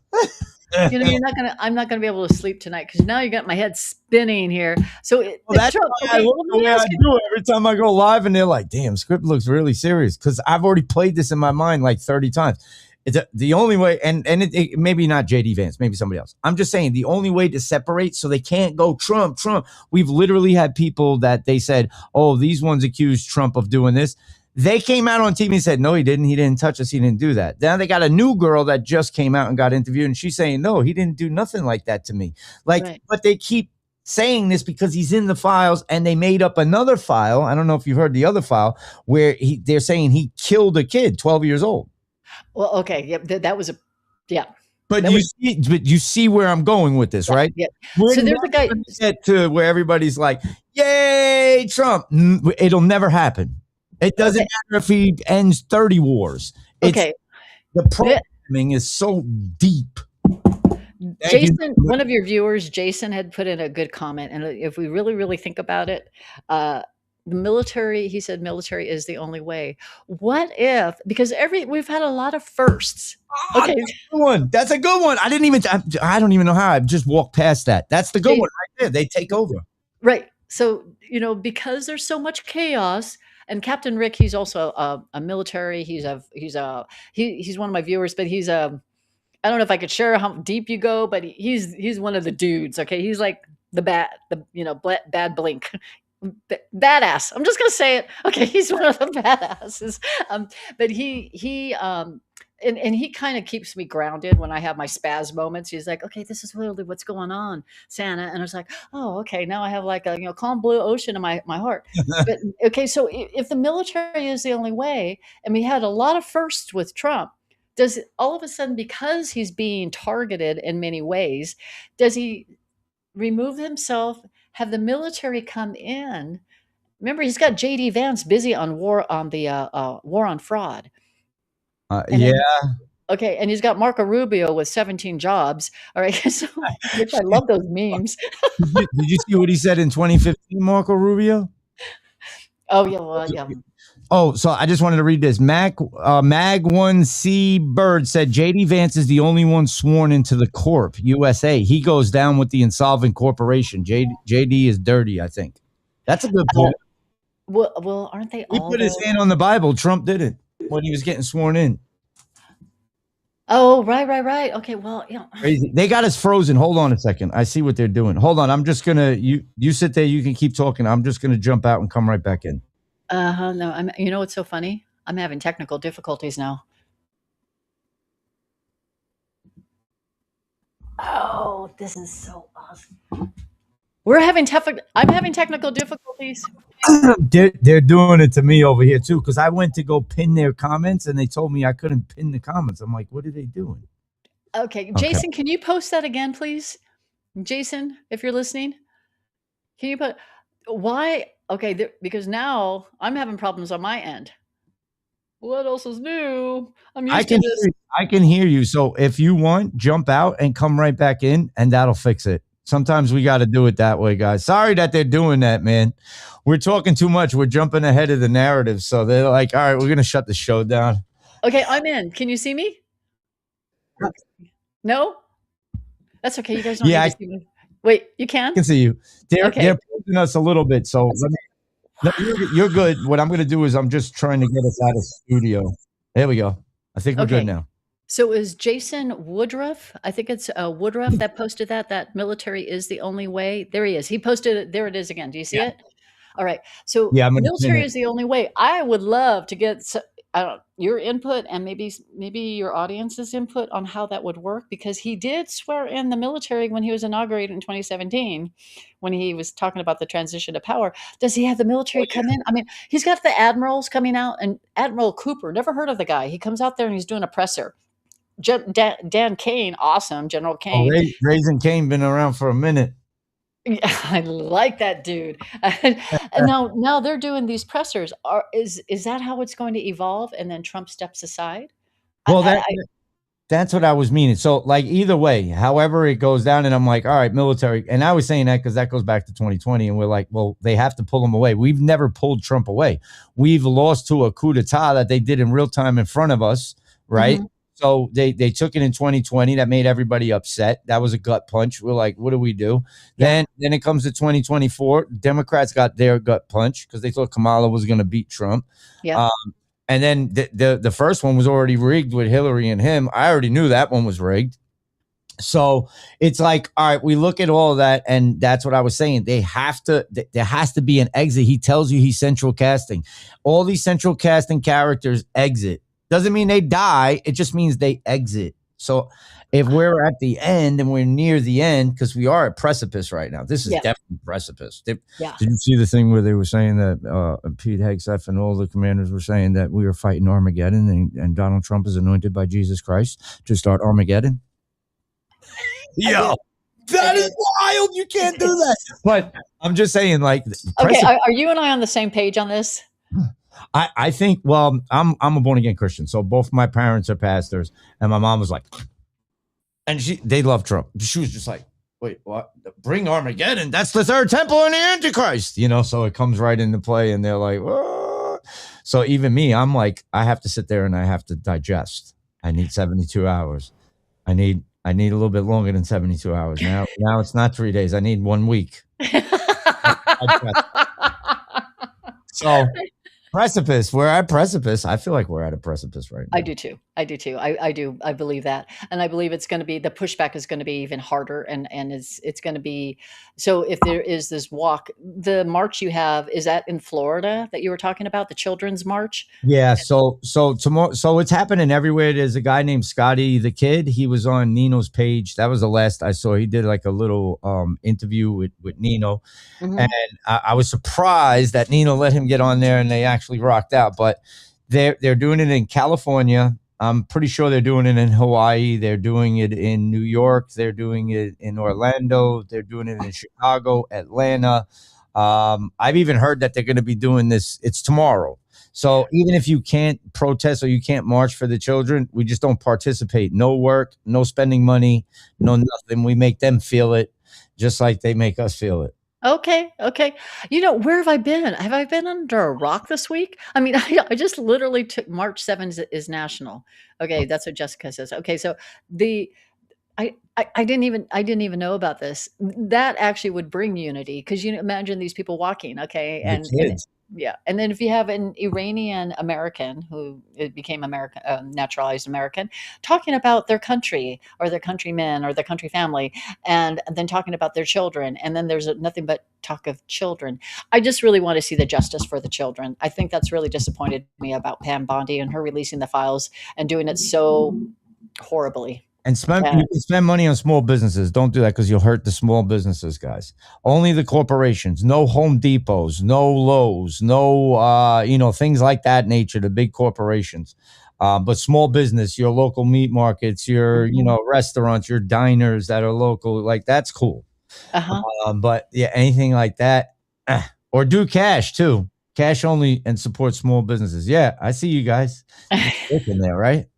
I'm not gonna be able to sleep tonight because now you got my head spinning here. So That's why I look the way I do every time I go live, and they're like, "Damn, Skript looks really serious." Because I've already played this in my mind like 30 times. It's the only way, and it maybe not JD Vance, maybe somebody else. I'm just saying the only way to separate so they can't go Trump. We've literally had people that they said, "Oh, these ones accused Trump of doing this." They came out on TV and said, no, he didn't. He didn't touch us. He didn't do that. Now they got a new girl that just came out and got interviewed, and she's saying, no, he didn't do nothing like that to me. Right. But they keep saying this because he's in the files, and they made up another file. I don't know if you heard the other file where they're saying he killed a kid, 12 years old. Well, okay. Yeah, that was But you see where I'm going with this, right? Yeah. So there's a guy get to where everybody's like, yay, Trump. It'll never happen. It doesn't matter if he ends 30 wars. The programming is so deep. Jason, one of your viewers, Jason, had put in a good comment. And if we really, really think about it, the military, he said military is the only way. What if, because we've had a lot of firsts. Okay. That's a good one. I don't even know how. I just walked past that. That's the good one right there. They take over. Right. So, because there's so much chaos. And Captain Rick, he's also a military. He's one of my viewers, but I don't know if I could share how deep you go, but he's one of the dudes. Okay, he's like the bad blink, badass. I'm just gonna say it. Okay, he's one of the badasses. But he and he kind of keeps me grounded when I have my spaz moments. He's like, okay, this is literally what's going on, Santa. And I was like, oh, okay, now I have like a calm blue ocean in my heart. But okay, so if the military is the only way, and we had a lot of firsts with Trump, does all of a sudden, because he's being targeted in many ways, does he remove himself, have the military come in? Remember, he's got JD Vance busy on war on fraud, and Yeah. then okay, and he's got Marco Rubio with 17 jobs. All right, so which I love those memes. Did you see what he said in 2015, Marco Rubio? Oh yeah, well, yeah. Oh, so I just wanted to read this. Mag1C Bird said JD Vance is the only one sworn into the Corp USA. He goes down with the insolvent corporation. JD is dirty, I think. That's a good point. Well, aren't they He all? put his hand on the Bible. Trump didn't when he was getting sworn in. Oh, right. Okay, well, Crazy. They got us frozen. Hold on a second. I see what they're doing. Hold on. I'm just gonna you sit there. You can keep talking. I'm just gonna jump out and come right back in. No, you know what's so funny? I'm having technical difficulties now. Oh, this is so awesome. I'm having technical difficulties. They're doing it to me over here too, because I went to go pin their comments and they told me I couldn't pin the comments. I'm like, what are they doing? Okay, Jason, can you post that again, please? Jason, if you're listening, can you put why? Okay, because now I'm having problems on my end. What else is new? I'm used to this. I can hear you. So if you want, jump out and come right back in, and that'll fix it. Sometimes we got to do it that way, guys. Sorry that they're doing that, man. We're talking too much. We're jumping ahead of the narrative. So they're like, all right, we're going to shut the show down. Okay, I'm in. Can you see me? No? That's okay. You guys don't need to see me. Wait, you can? I can see you. They're pushing us a little bit. So you're good. What I'm going to do is I'm just trying to get us out of studio. There we go. I think we're good now. So it was Jason Woodruff. I think it's Woodruff that posted that military is the only way. There he is. He posted it. There it is again. Do you see it? All right. So military is the only way. I would love to get your input and maybe your audience's input on how that would work, because he did swear in the military when he was inaugurated in 2017, when he was talking about the transition to power. Does he have the military come in? I mean, he's got the admirals coming out, and Admiral Cooper, never heard of the guy. He comes out there and he's doing a presser. Dan Kane, awesome. General Kane. Raising Kane been around for a minute. Yeah, I like that dude. And now they're doing these pressers. Is that how it's going to evolve? And then Trump steps aside? Well, that's what I was meaning. So like either way, however it goes down, and I'm like, all right, military. And I was saying that because that goes back to 2020. And we're like, well, they have to pull him away. We've never pulled Trump away. We've lost to a coup d'etat that they did in real time in front of us. Right. Mm-hmm. So they took it in 2020. That made everybody upset. That was a gut punch. We're like, what do we do? Yeah. Then it comes to 2024. Democrats got their gut punch because they thought Kamala was going to beat Trump. Yeah. And then the first one was already rigged with Hillary and him. I already knew that one was rigged. So it's like, all right, we look at all of that, and that's what I was saying. There has to be an exit. He tells you he's central casting. All these central casting characters exit. Doesn't mean they die. It just means they exit. So if we're at the end and we're near the end, because we are at precipice right now, this is definitely precipice. Did you see the thing where they were saying that Pete Hegseth and all the commanders were saying that we were fighting Armageddon, and Donald Trump is anointed by Jesus Christ to start Armageddon? Yo, that is wild. You can't do that. But I'm just saying, like, okay, are you and I on the same page on this? I think, well, I'm a born again Christian, so both my parents are pastors, and my mom was like, and they love Trump. She was just like, wait, what? Bring Armageddon? That's the third temple and the Antichrist, so it comes right into play, and they're like, whoa. So even me, I'm like, I have to sit there and I have to digest. I need 72 hours. I need a little bit longer than 72 hours. Now it's not 3 days. I need 1 week. So precipice. We're at precipice. I feel like we're at a precipice right now. I do too. I do. I believe that. And I believe it's going to be, the pushback is going to be even harder. And it's going to be, so if there is this walk, the march you have, is that in Florida that you were talking about, the children's march? Yeah. So tomorrow, so it's happening everywhere. There's a guy named Scotty the Kid. He was on Nino's page. That was the last I saw. He did like a little interview with Nino. Mm-hmm. And I was surprised that Nino let him get on there and they actually rocked out. But they're doing it in California, I'm pretty sure they're doing it in Hawaii. They're doing it in New York. They're doing it in Orlando. They're doing it in Chicago, Atlanta. I've even heard that they're going to be doing this. It's tomorrow. So even if you can't protest or you can't march for the children, we just don't participate. No work, no spending money, no nothing. We make them feel it just like they make us feel it. Okay, okay. You know, where have I been? Have I been under a rock this week? I mean, I just literally took March 7th is national. Okay, that's what Jessica says. Okay, so the I didn't even know about this. That actually would bring unity because you imagine these people walking, okay, The and kids. yeah, and then if you have an Iranian American who it became American, naturalized American, talking about their country or their countrymen or their country family, and then talking about their children, and then there's nothing but talk of children. I just really want to see the justice for the children. I think that's really disappointed me about Pam Bondi and her releasing the files and doing it so horribly. And spend Uh, you can spend money on small businesses. Don't do that because you'll hurt the small businesses, guys. Only the corporations. No Home Depots, no Lowe's, no things like that nature, the big corporations. But small business, your local meat markets, your mhm. restaurants, your diners that are local, like that's cool. Uh-huh. But yeah, anything like that, or do cash too. Cash only and support small businesses. Yeah, I see you guys. You're in there, right?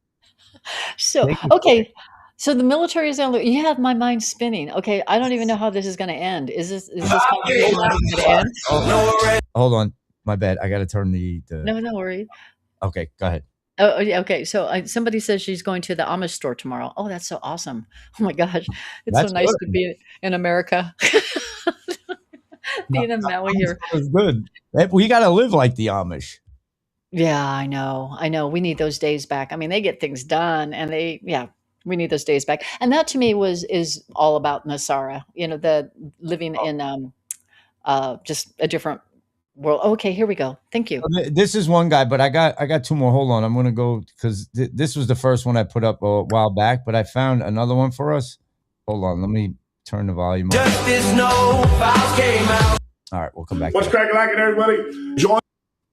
So, Take it. okay. So the military is on the you have my mind spinning. Okay, I don't even know how this is gonna end. Is this conversation not even gonna end? Hold on. My bad. I got to turn the. No, no worry. Okay, go ahead. Oh, yeah, okay. So somebody says she's going to the Amish store tomorrow. Oh, that's so awesome. Oh my gosh. It's so That's nice to good. be in America. No, Being in Maui here. it's good. We got to live like the Amish. Yeah, I know. I know. We need those days back. I mean, they get things done and yeah, we need those days back. And that to me is all about Nasara, the living in just a different world. Okay, here we go. Thank you. This is one guy, but I got two more. Hold on. I'm gonna go because this was the first one I put up a while back, but I found another one for us. Hold on. Let me turn the volume up. All right, we'll come back. What's cracking like it, everybody? Join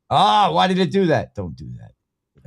Why did it do that? Don't do that.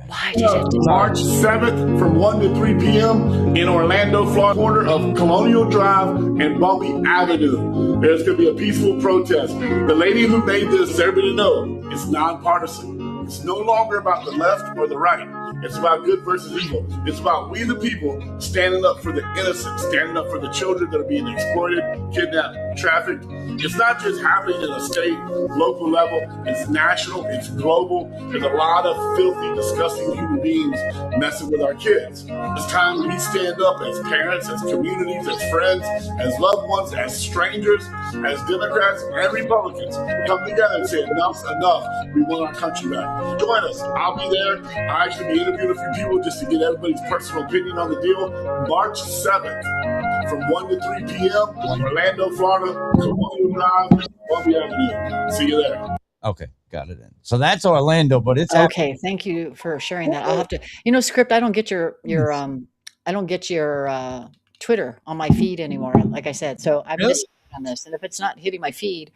Why did it do that? March 7th from 1 to 3 p.m. in Orlando, Florida, corner of Colonial Drive and Bumpy Avenue. There's going to be a peaceful protest. The lady who made this, everybody know, it's nonpartisan. It's no longer about the left or the right. It's about good versus evil. It's about we the people standing up for the innocent, standing up for the children that are being exploited, kidnapped, trafficked. It's not just happening at a state, local level. It's national. It's global. There's a lot of filthy, disgusting human beings messing with our kids. It's time we stand up as parents, as communities, as friends, as loved ones, as strangers, as Democrats and Republicans. Come together and say enough's enough. We want our country back. Join us. I'll be there. I'll actually be interviewing a few people just to get everybody's personal opinion on the deal. March 7th from 1 to 3 p.m. Orlando, Florida, Colonial Drive, Bumpy Avenue. See you there. Okay, got it in. So that's Orlando, but it's Okay, thank you for sharing that. I'll have to, Script, I don't get I don't get your Twitter on my feed anymore, like I said. So I'm Really? missing on this. And if it's not hitting my feed,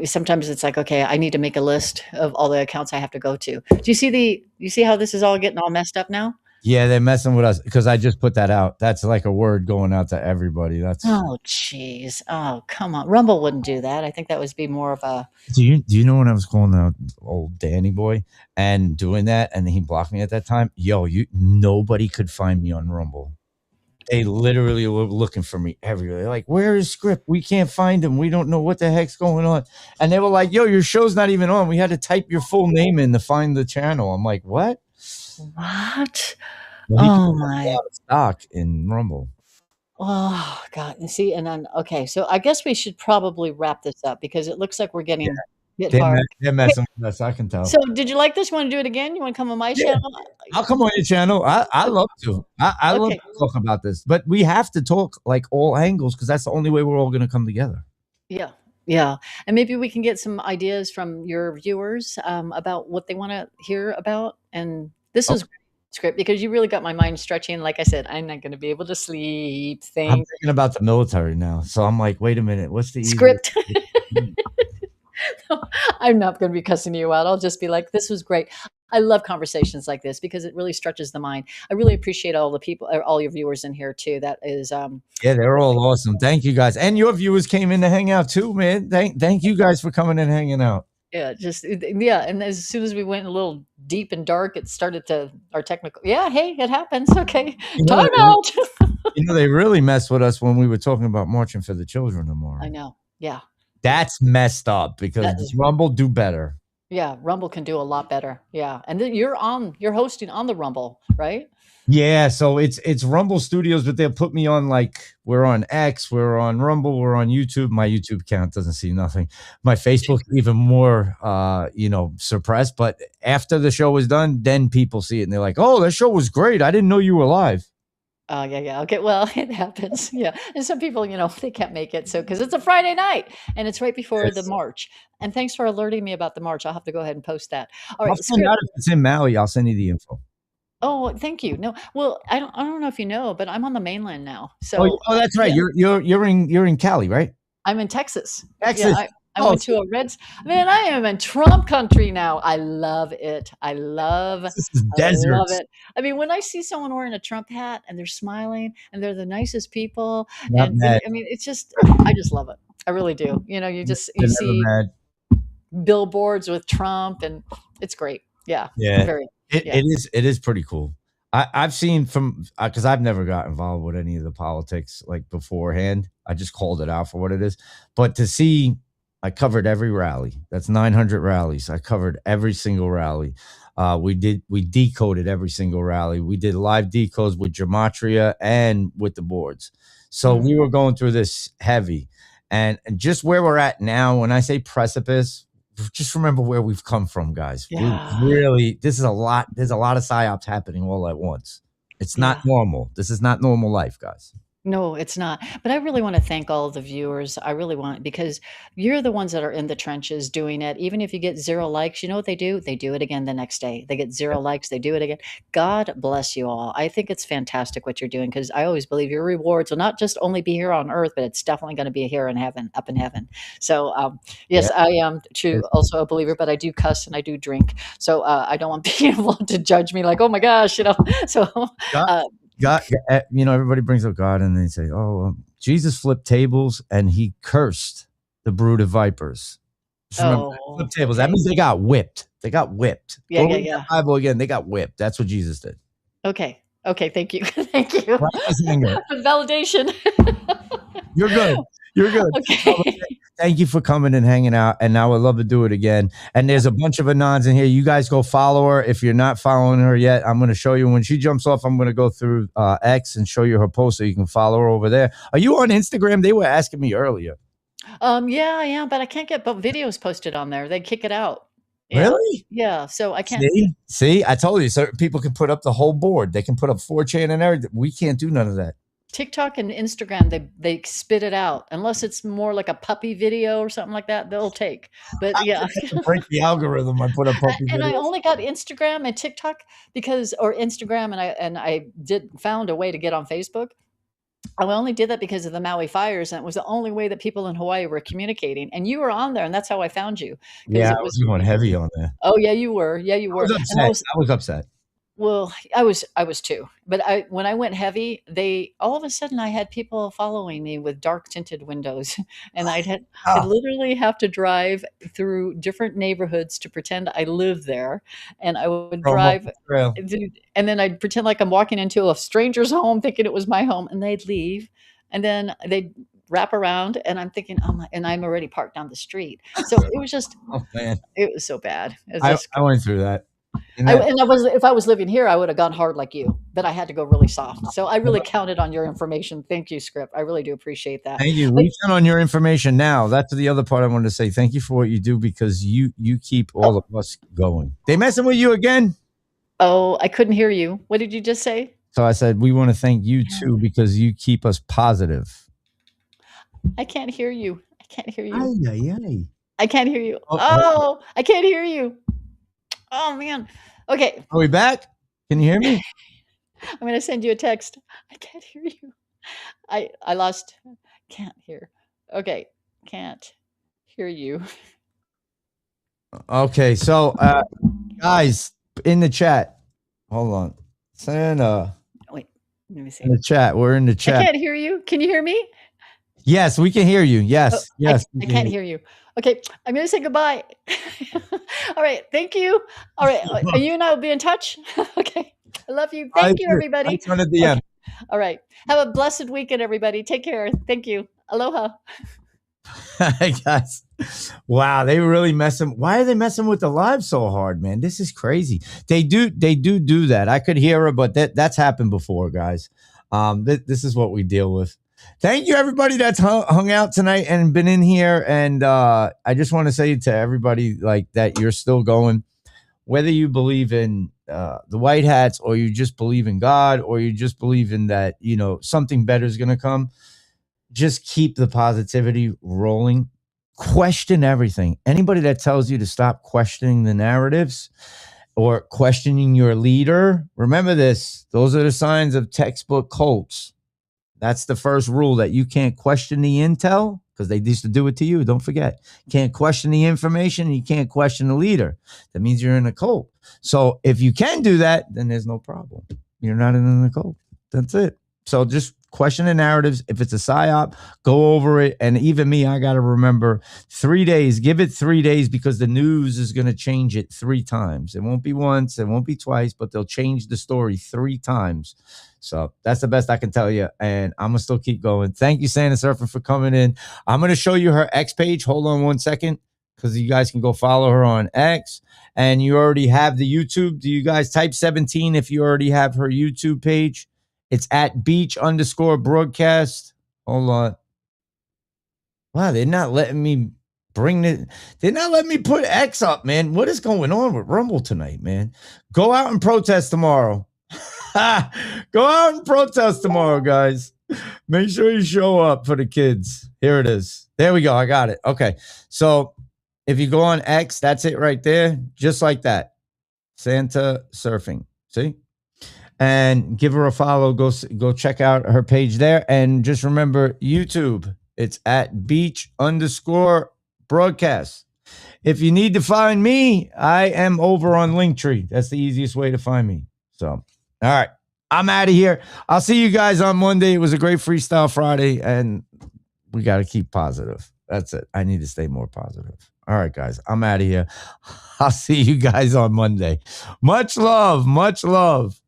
sometimes it's like, okay, I need to make a list of all the accounts I have to go to. Do you see how this is all getting all messed up now? Yeah, they're messing with us because I just put that out. That's like a word going out to everybody. That's Oh, jeez. Oh, come on. Rumble wouldn't do that. I think that would be more of a do you know when I was calling out old Danny boy and doing that and he blocked me at that time? Yo, nobody could find me on Rumble. They literally were looking for me everywhere. Like, where is Skript? We can't find him. We don't know what the heck's going on. And they were like, yo, your show's not even on. We had to type your full name in to find the channel. I'm like, what? what? Well, Oh a my. lot of stock in Rumble. Oh God. And see, and then okay, so I guess we should probably wrap this up because it looks like we're getting hit They're, hard. they're messing with us. I can tell. So did you like this? You want to do it again? You want to come on my Yeah. channel? I'll come on your channel. I love to. I love Okay. to talk about this. But we have to talk like all angles because that's the only way we're all going to come together. Yeah. Yeah. And maybe we can get some ideas from your viewers about what they want to hear about. And this was great, Script, because you really got my mind stretching. Like I said, I'm not going to be able to sleep. I'm Things. thinking about the military now. So I'm like, wait a minute. What's the easiest? Script. I'm not going to be cussing you out. I'll just be like, this was great. I love conversations like this because it really stretches the mind. I really appreciate all the people, all your viewers in here too. That is, Yeah, they're all awesome. Thank you guys. And your viewers came in to hang out too, man. Thank you guys for coming and hanging out. yeah, just yeah. And as soon as we went a little deep and dark, it started to our technical. Yeah, hey, it happens. Okay, You know, time out. they really messed with us when we were talking about marching for the children tomorrow. I know. Yeah, That's messed up because that is. Rumble do better. Yeah, Rumble can do a lot better. Yeah, and then you're hosting on the Rumble, right? Yeah, so it's Rumble Studios, but they'll put me on, like, we're on X, we're on Rumble, we're on YouTube. My YouTube account doesn't see nothing. My Facebook even more suppressed. But after the show was done, then people see it and they're like, "Oh, that show was great. I didn't know you were live." Oh, yeah, yeah. Okay, well, it happens. Yeah, and some people, they can't make it. So because it's a Friday night and it's right before the Yes. march. And thanks for alerting me about the march. I'll have to go ahead and post that. All I'll right, find Script. out if it's in Maui. I'll send you the info. Oh, thank you. No, well, I don't know if you know, but I'm on the mainland now. So That's right. yeah, You're in Cali, right? I'm in Texas. Texas. Yeah, I went to a Reds. Man, I am in Trump country now. I love it. This is I love deserts. it. I mean, when I see someone wearing a Trump hat and they're smiling and they're the nicest people, Not and mad. I mean, it's just, I just love it. I really do. You They're never see mad. billboards with Trump, and it's great. Yeah, Yeah. very. It, Yeah. it is pretty cool. I've seen from because I've never got involved with any of the politics like beforehand. I just called it out for what it is. But to see, I covered every rally. That's 900 rallies. I covered every single rally. We decoded every single rally. We did live decodes with gematria and with the boards. So we were going through this heavy, and just where we're at now. When I say precipice, just remember where we've come from, guys. Yeah. This is a lot. There's a lot of psyops happening all at once. It's not Yeah. normal. This is not normal life, guys. No, it's not. But I really want to thank all of the viewers. I really want because you're the ones that are in the trenches doing it. Even if you get 0 likes, you know what they do? They do it again the next day. They get 0 likes, they do it again. God bless you all. I think it's fantastic what you're doing because I always believe your rewards will not just only be here on earth, but it's definitely going to be here in heaven, up in heaven. So, yes, Yeah. I am too also a believer, but I do cuss and I do drink. So I don't want people to judge me like, oh my gosh, So God, God, everybody brings up God and they say, "Oh, Jesus flipped tables and he cursed the brood of vipers." Just remember that. oh, Flip tables. That okay. means they got whipped. They got whipped. Yeah, Go yeah, read yeah. that Bible again. They got whipped. That's what Jesus did. Okay. Okay. Thank you. Thank you Right, anger. for validation. You're good. You're good. Okay. Thank you for coming and hanging out. And I would love to do it again. And there's a bunch of Anons in here. You guys go follow her. If you're not following her yet, I'm going to show you when she jumps off. I'm going to go through X and show you her post so you can follow her over there. Are you on Instagram? They were asking me earlier. Yeah, I am, but I can't get videos posted on there. They kick it out. Yeah. Really? Yeah. So I can't. See, I told you. So people can put up the whole board. They can put up 4chan and everything. We can't do none of that. TikTok and Instagram, they spit it out unless it's more like a puppy video or something like that. They'll take. But yeah. Break the algorithm. I put up puppy And I videos. only got Instagram and TikTok or Instagram, and I found a way to get on Facebook. I only did that because of the Maui fires, and it was the only way that people in Hawaii were communicating. And you were on there, and that's how I found you. Yeah, It I was. was going heavy on there. Oh yeah, you were. Yeah, you I were. was And upset. I was upset. well, I was too. But when I went heavy, all of a sudden I had people following me with dark tinted windows, and I'd literally have to drive through different neighborhoods to pretend I lived there, and I would drive. And then I'd pretend like I'm walking into a stranger's home thinking it was my home, and they'd leave, and then they'd wrap around, and I'm thinking, and I'm already parked down the street. So it was just, Oh man, it was so bad. It was I went through that. if I was living here, I would have gone hard like you, but I had to go really soft. So I really counted on your information. Thank you, Skript. I really do appreciate that. Thank you. We count on your information now. That's the other part I wanted to say. Thank you for what you do because you keep all of us going. They messing with you again? Oh, I couldn't hear you. What did you just say? So I said we want to thank you too because you keep us positive. I can't hear you. I can't hear you. Ay, ay, ay. I can't hear you. Oh. I can't hear you. Oh man. Okay. Are we back? Can you hear me? I'm going to send you a text. I can't hear you. I lost. Can't hear. Okay. Can't hear you. Okay. So, guys, in the chat. Hold on. Santa. Wait, let me see. In the chat. We're in the I chat. can't hear you. Can you hear me? Yes, we can hear you. Yes. Oh, Yes. I can't hear you. Okay, I'm going to say goodbye. All right, thank you. All right, are you and I will be in touch? Okay, I love you. Thank you, everybody. I at the end. All right, have a blessed weekend, everybody. Take care. Thank you. Aloha. Hey guys, wow, they really messing. Why are they messing with the live so hard, man? This is crazy. They do that. I could hear her, but that's happened before, guys. This is what we deal with. Thank you, everybody that's hung out tonight and been in here. And I just want to say to everybody like that, you're still going, whether you believe in the white hats or you just believe in God or you just believe in that, you know, something better is going to come. Just keep the positivity rolling. Question everything. Anybody that tells you to stop questioning the narratives or questioning your leader, remember this. Those are the signs of textbook cults. That's the first rule, that you can't question the intel, because they used to do it to you. Don't forget. Can't question the information. You can't question the leader. That means you're in a cult. So if you can do that, then there's no problem. You're not in a cult. That's it. So just question the narratives. If it's a psyop, go over it. And even me, I got to remember 3 days. Give it 3 days, because the news is going to change it 3 times. It won't be once. It won't be twice, but they'll change the story 3 times. So that's the best I can tell you. And I'm going to still keep going. Thank you, Santa Surfer, for coming in. I'm going to show you her X page. Hold on 1 second, because you guys can go follow her on X. And you already have the YouTube. Do you guys type 17 if you already have her YouTube page? It's at beach_broadcast. Hold on. Wow, they're not letting me bring it. They're not letting me put X up, man. What is going on with Rumble tonight, man? Go out and protest tomorrow. Go out and protest tomorrow, guys. Make sure you show up for the kids. Here it is. There we go. I got it. Okay. So if you go on X, that's it right there. Just like that. Santa Surfing. See? And give her a follow. Go check out her page there. And just remember YouTube. It's at beach_broadcast. If you need to find me, I am over on Linktree. That's the easiest way to find me. So, all right. I'm out of here. I'll see you guys on Monday. It was a great Freestyle Friday, and we got to keep positive. That's it. I need to stay more positive. All right, guys. I'm out of here. I'll see you guys on Monday. Much love. Much love.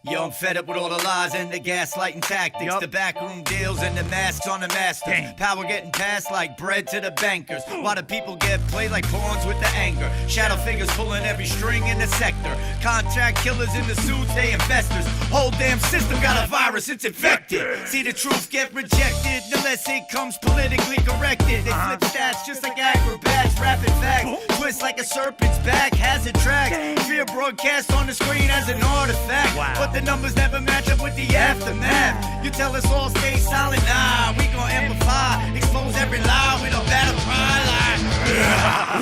Yo, I'm fed up with all the lies and the gaslighting tactics, the backroom deals and the masks on the masters. Power getting passed like bread to the bankers. Why do people get played like pawns with the anger? Shadow figures pulling every string in the sector. Contract killers in the suits, they investors. Whole damn system got a virus, it's infected. See the truth get rejected unless it comes politically corrected. They flip stats just like acrobats, rapid facts. Twist like a serpent's back, hazard tracks. Fear broadcast on the screen as an artifact. But the numbers never match up with the aftermath. You tell us all stay silent, nah, we gon' amplify, expose every lie with a battle cry line.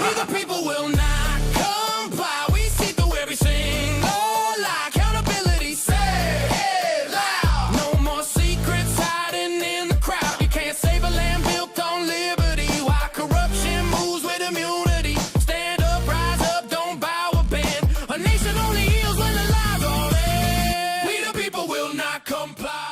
We the people will not comply. We see through every single lie. Accountability said loud. No more secrets hiding in the crowd. You can't save a land built on liberty. Why corruption moves with immunity. Stand up, rise up, don't bow or bend. A nation only heals when the lies are in. We the people will not comply.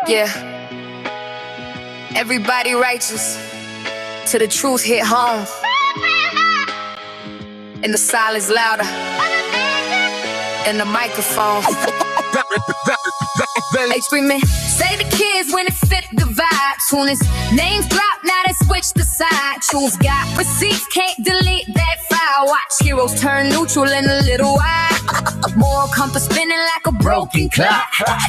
Yeah. Everybody righteous till the truth hit home. And the silence louder than the microphone. They screaming, say the kids when it fit the vibe. Soon as names drop, now they switch the side. Truth got receipts, can't delete that file. Watch heroes turn neutral in a little while. A moral compass spinning like like a broken clock.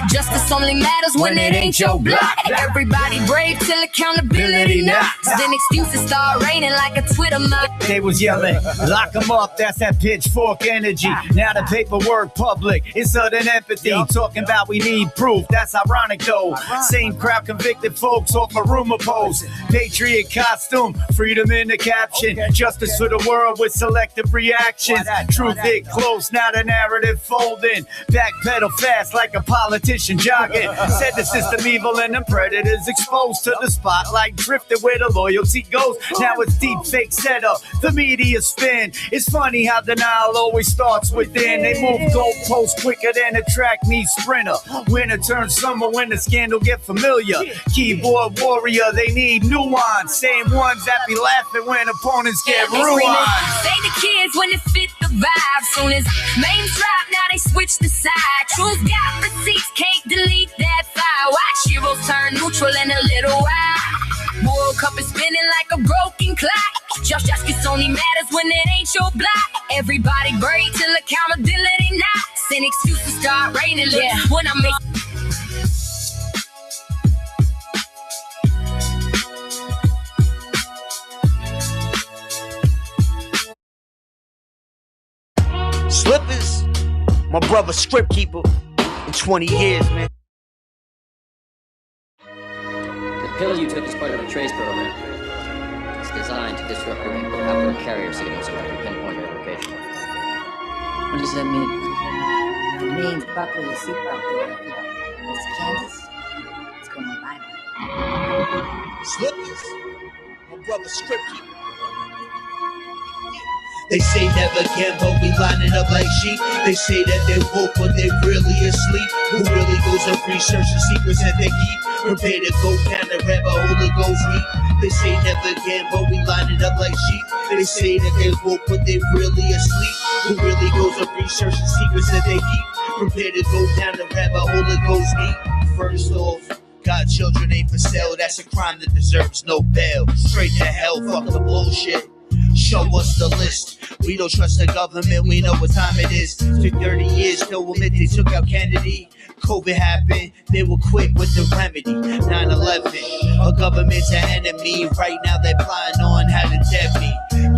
Justice only matters when it ain't your block. Everybody brave till accountability knocks. Then excuses start raining like a Twitter mob. They was yelling, lock 'em up, that's that pitchfork energy. Now the paperwork public, it's sudden empathy. Talking about we need proof, that's ironic though. Same crowd convicted folks off a rumor post. Patriot costume, freedom in the caption. Justice for the world with selective reactions. Truth hit close, now the narrative folding. Backpedal fast like a politician jogging. Said the system evil and the predators exposed to the spotlight. Drifted where the loyalty goes. Now it's deep fake setup, the media spin. It's funny how denial always starts within. They move goalposts quicker than a track meets sprinter. Winter turns summer when the scandal get familiar. Keyboard warrior, they need nuance. Same ones that be laughing when opponents get ruined. Say the kids when it fit the vibe. Soon as names drop, now they switch the side. Truth got receipts, can't delete that file. Watch heroes turn neutral in a little while. World Cup is spinning like a broken clock. Justice only matters when it ain't your block. Everybody brave till accountability knocks. And excuses start raining. Yeah, when I make Slippers, my brother Skript keeper in 20 years, man. The pill you took is part of a trace program. It's designed to disrupt your outward carrier signals so I can pinpoint your location. What does that mean? It means buckle your seatbelt there. It's Kansas. It's going bye-bye. Slippers, my brother Skript keeper. They say never again, but we lining up like sheep. They say that they woke, but they really asleep. Who really goes up research the secrets that they keep? Prepare to go down the rabbit hole that goes deep. They say never again, but we lining up like sheep. They say that they woke, but they really asleep. Who really goes up research the secrets that they keep? Prepare to go down the rabbit hole that goes deep. First off, God, children ain't for sale. That's a crime that deserves no bail. Straight to hell, fuck the bullshit. Show us the list. We don't trust the government, we know what time it is. Took 30 years to admit they took out Kennedy. COVID happened, they were quick with the remedy. 9/11, our government's an enemy. Right now they're plotting on how to dead me.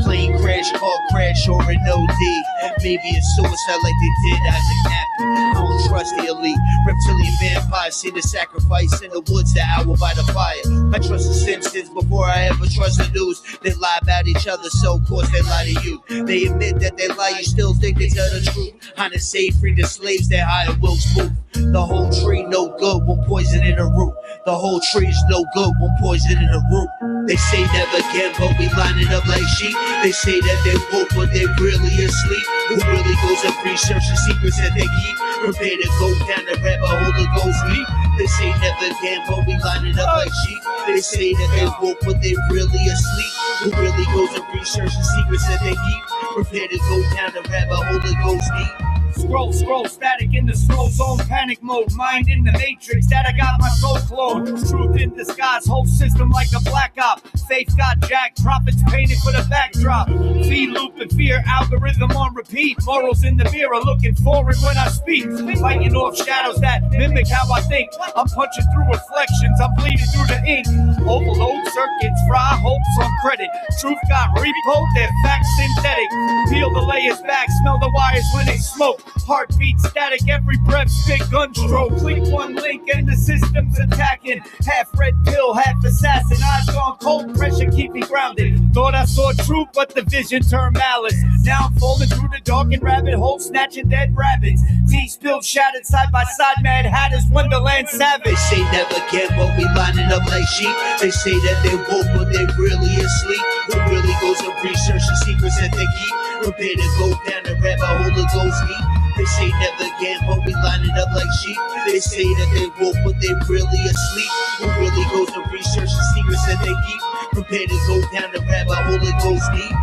Plane crash, car crash, or an OD. Maybe it's suicide like they did Isaac Nappy. I don't trust the elite. Reptilian vampires see the sacrifice in the woods, the hour by the fire. I trust the Simpsons before I ever trust the news. They lie about each other, so of course they lie to you. They admit that they lie, you still think they tell the truth. Hunter say free the slaves, they hire Wilkes Booth. The whole tree no good when poison in the root. The whole tree's no good when poison in the root. They say never again, but we lining up like sheep. They say that they woke, but they really asleep. Who really goes up research the secrets that they keep? Prepare to go down the rabbit hole that goes deep. They say never again, but we lining up like sheep. They say that they woke, but they really asleep. Who really goes up research the secrets that they keep? Prepare to go down the rabbit hole that goes deep. Scroll, static in the scroll zone, panic mode, mind in the matrix, that I got my soul cloned. Truth in disguise, whole system like a black op. Faith got jacked, prophets painted for the backdrop. Feed loop and fear, algorithm on repeat. Morals in the mirror, looking forward when I speak. Fighting off shadows that mimic how I think. I'm punching through reflections, I'm bleeding through the ink. Overload circuits, fry hopes on credit. Truth got repo, they're facts synthetic. Peel the layers back, smell the wires when they smoke. Heartbeat static, every breath spit gun stroke. Click one link and the system's attacking. Half red pill, half assassin. Eyes gone cold, pressure keep me grounded. Thought I saw truth, but the vision turned malice. Now I'm falling through the darkened rabbit hole, snatching dead rabbits. Tea spilled, shattered side by side. Mad Hatters, Wonderland savage. They say never again, but we lining up like sheep. They say that they woke, but they really asleep. Who really goes and research the secrets that they keep? Prepare to go down the rabbit hole that goes deep. They say never again, but we lining up like sheep. They say that they woke, but they really asleep. Who really goes and research the secrets that they keep? Prepare to go down the rabbit hole that goes deep.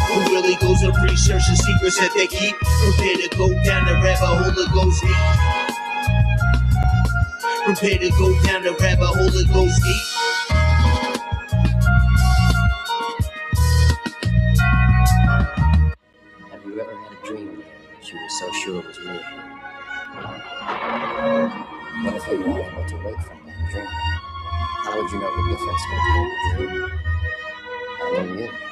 Who really goes and research the secrets that they keep? Prepare to go down the rabbit hole that goes deep. Prepare to go down the rabbit hole that goes deep. dream she was so sure was real? What if you weren't able to wake from that dream? How would you know the difference between a dream and a real?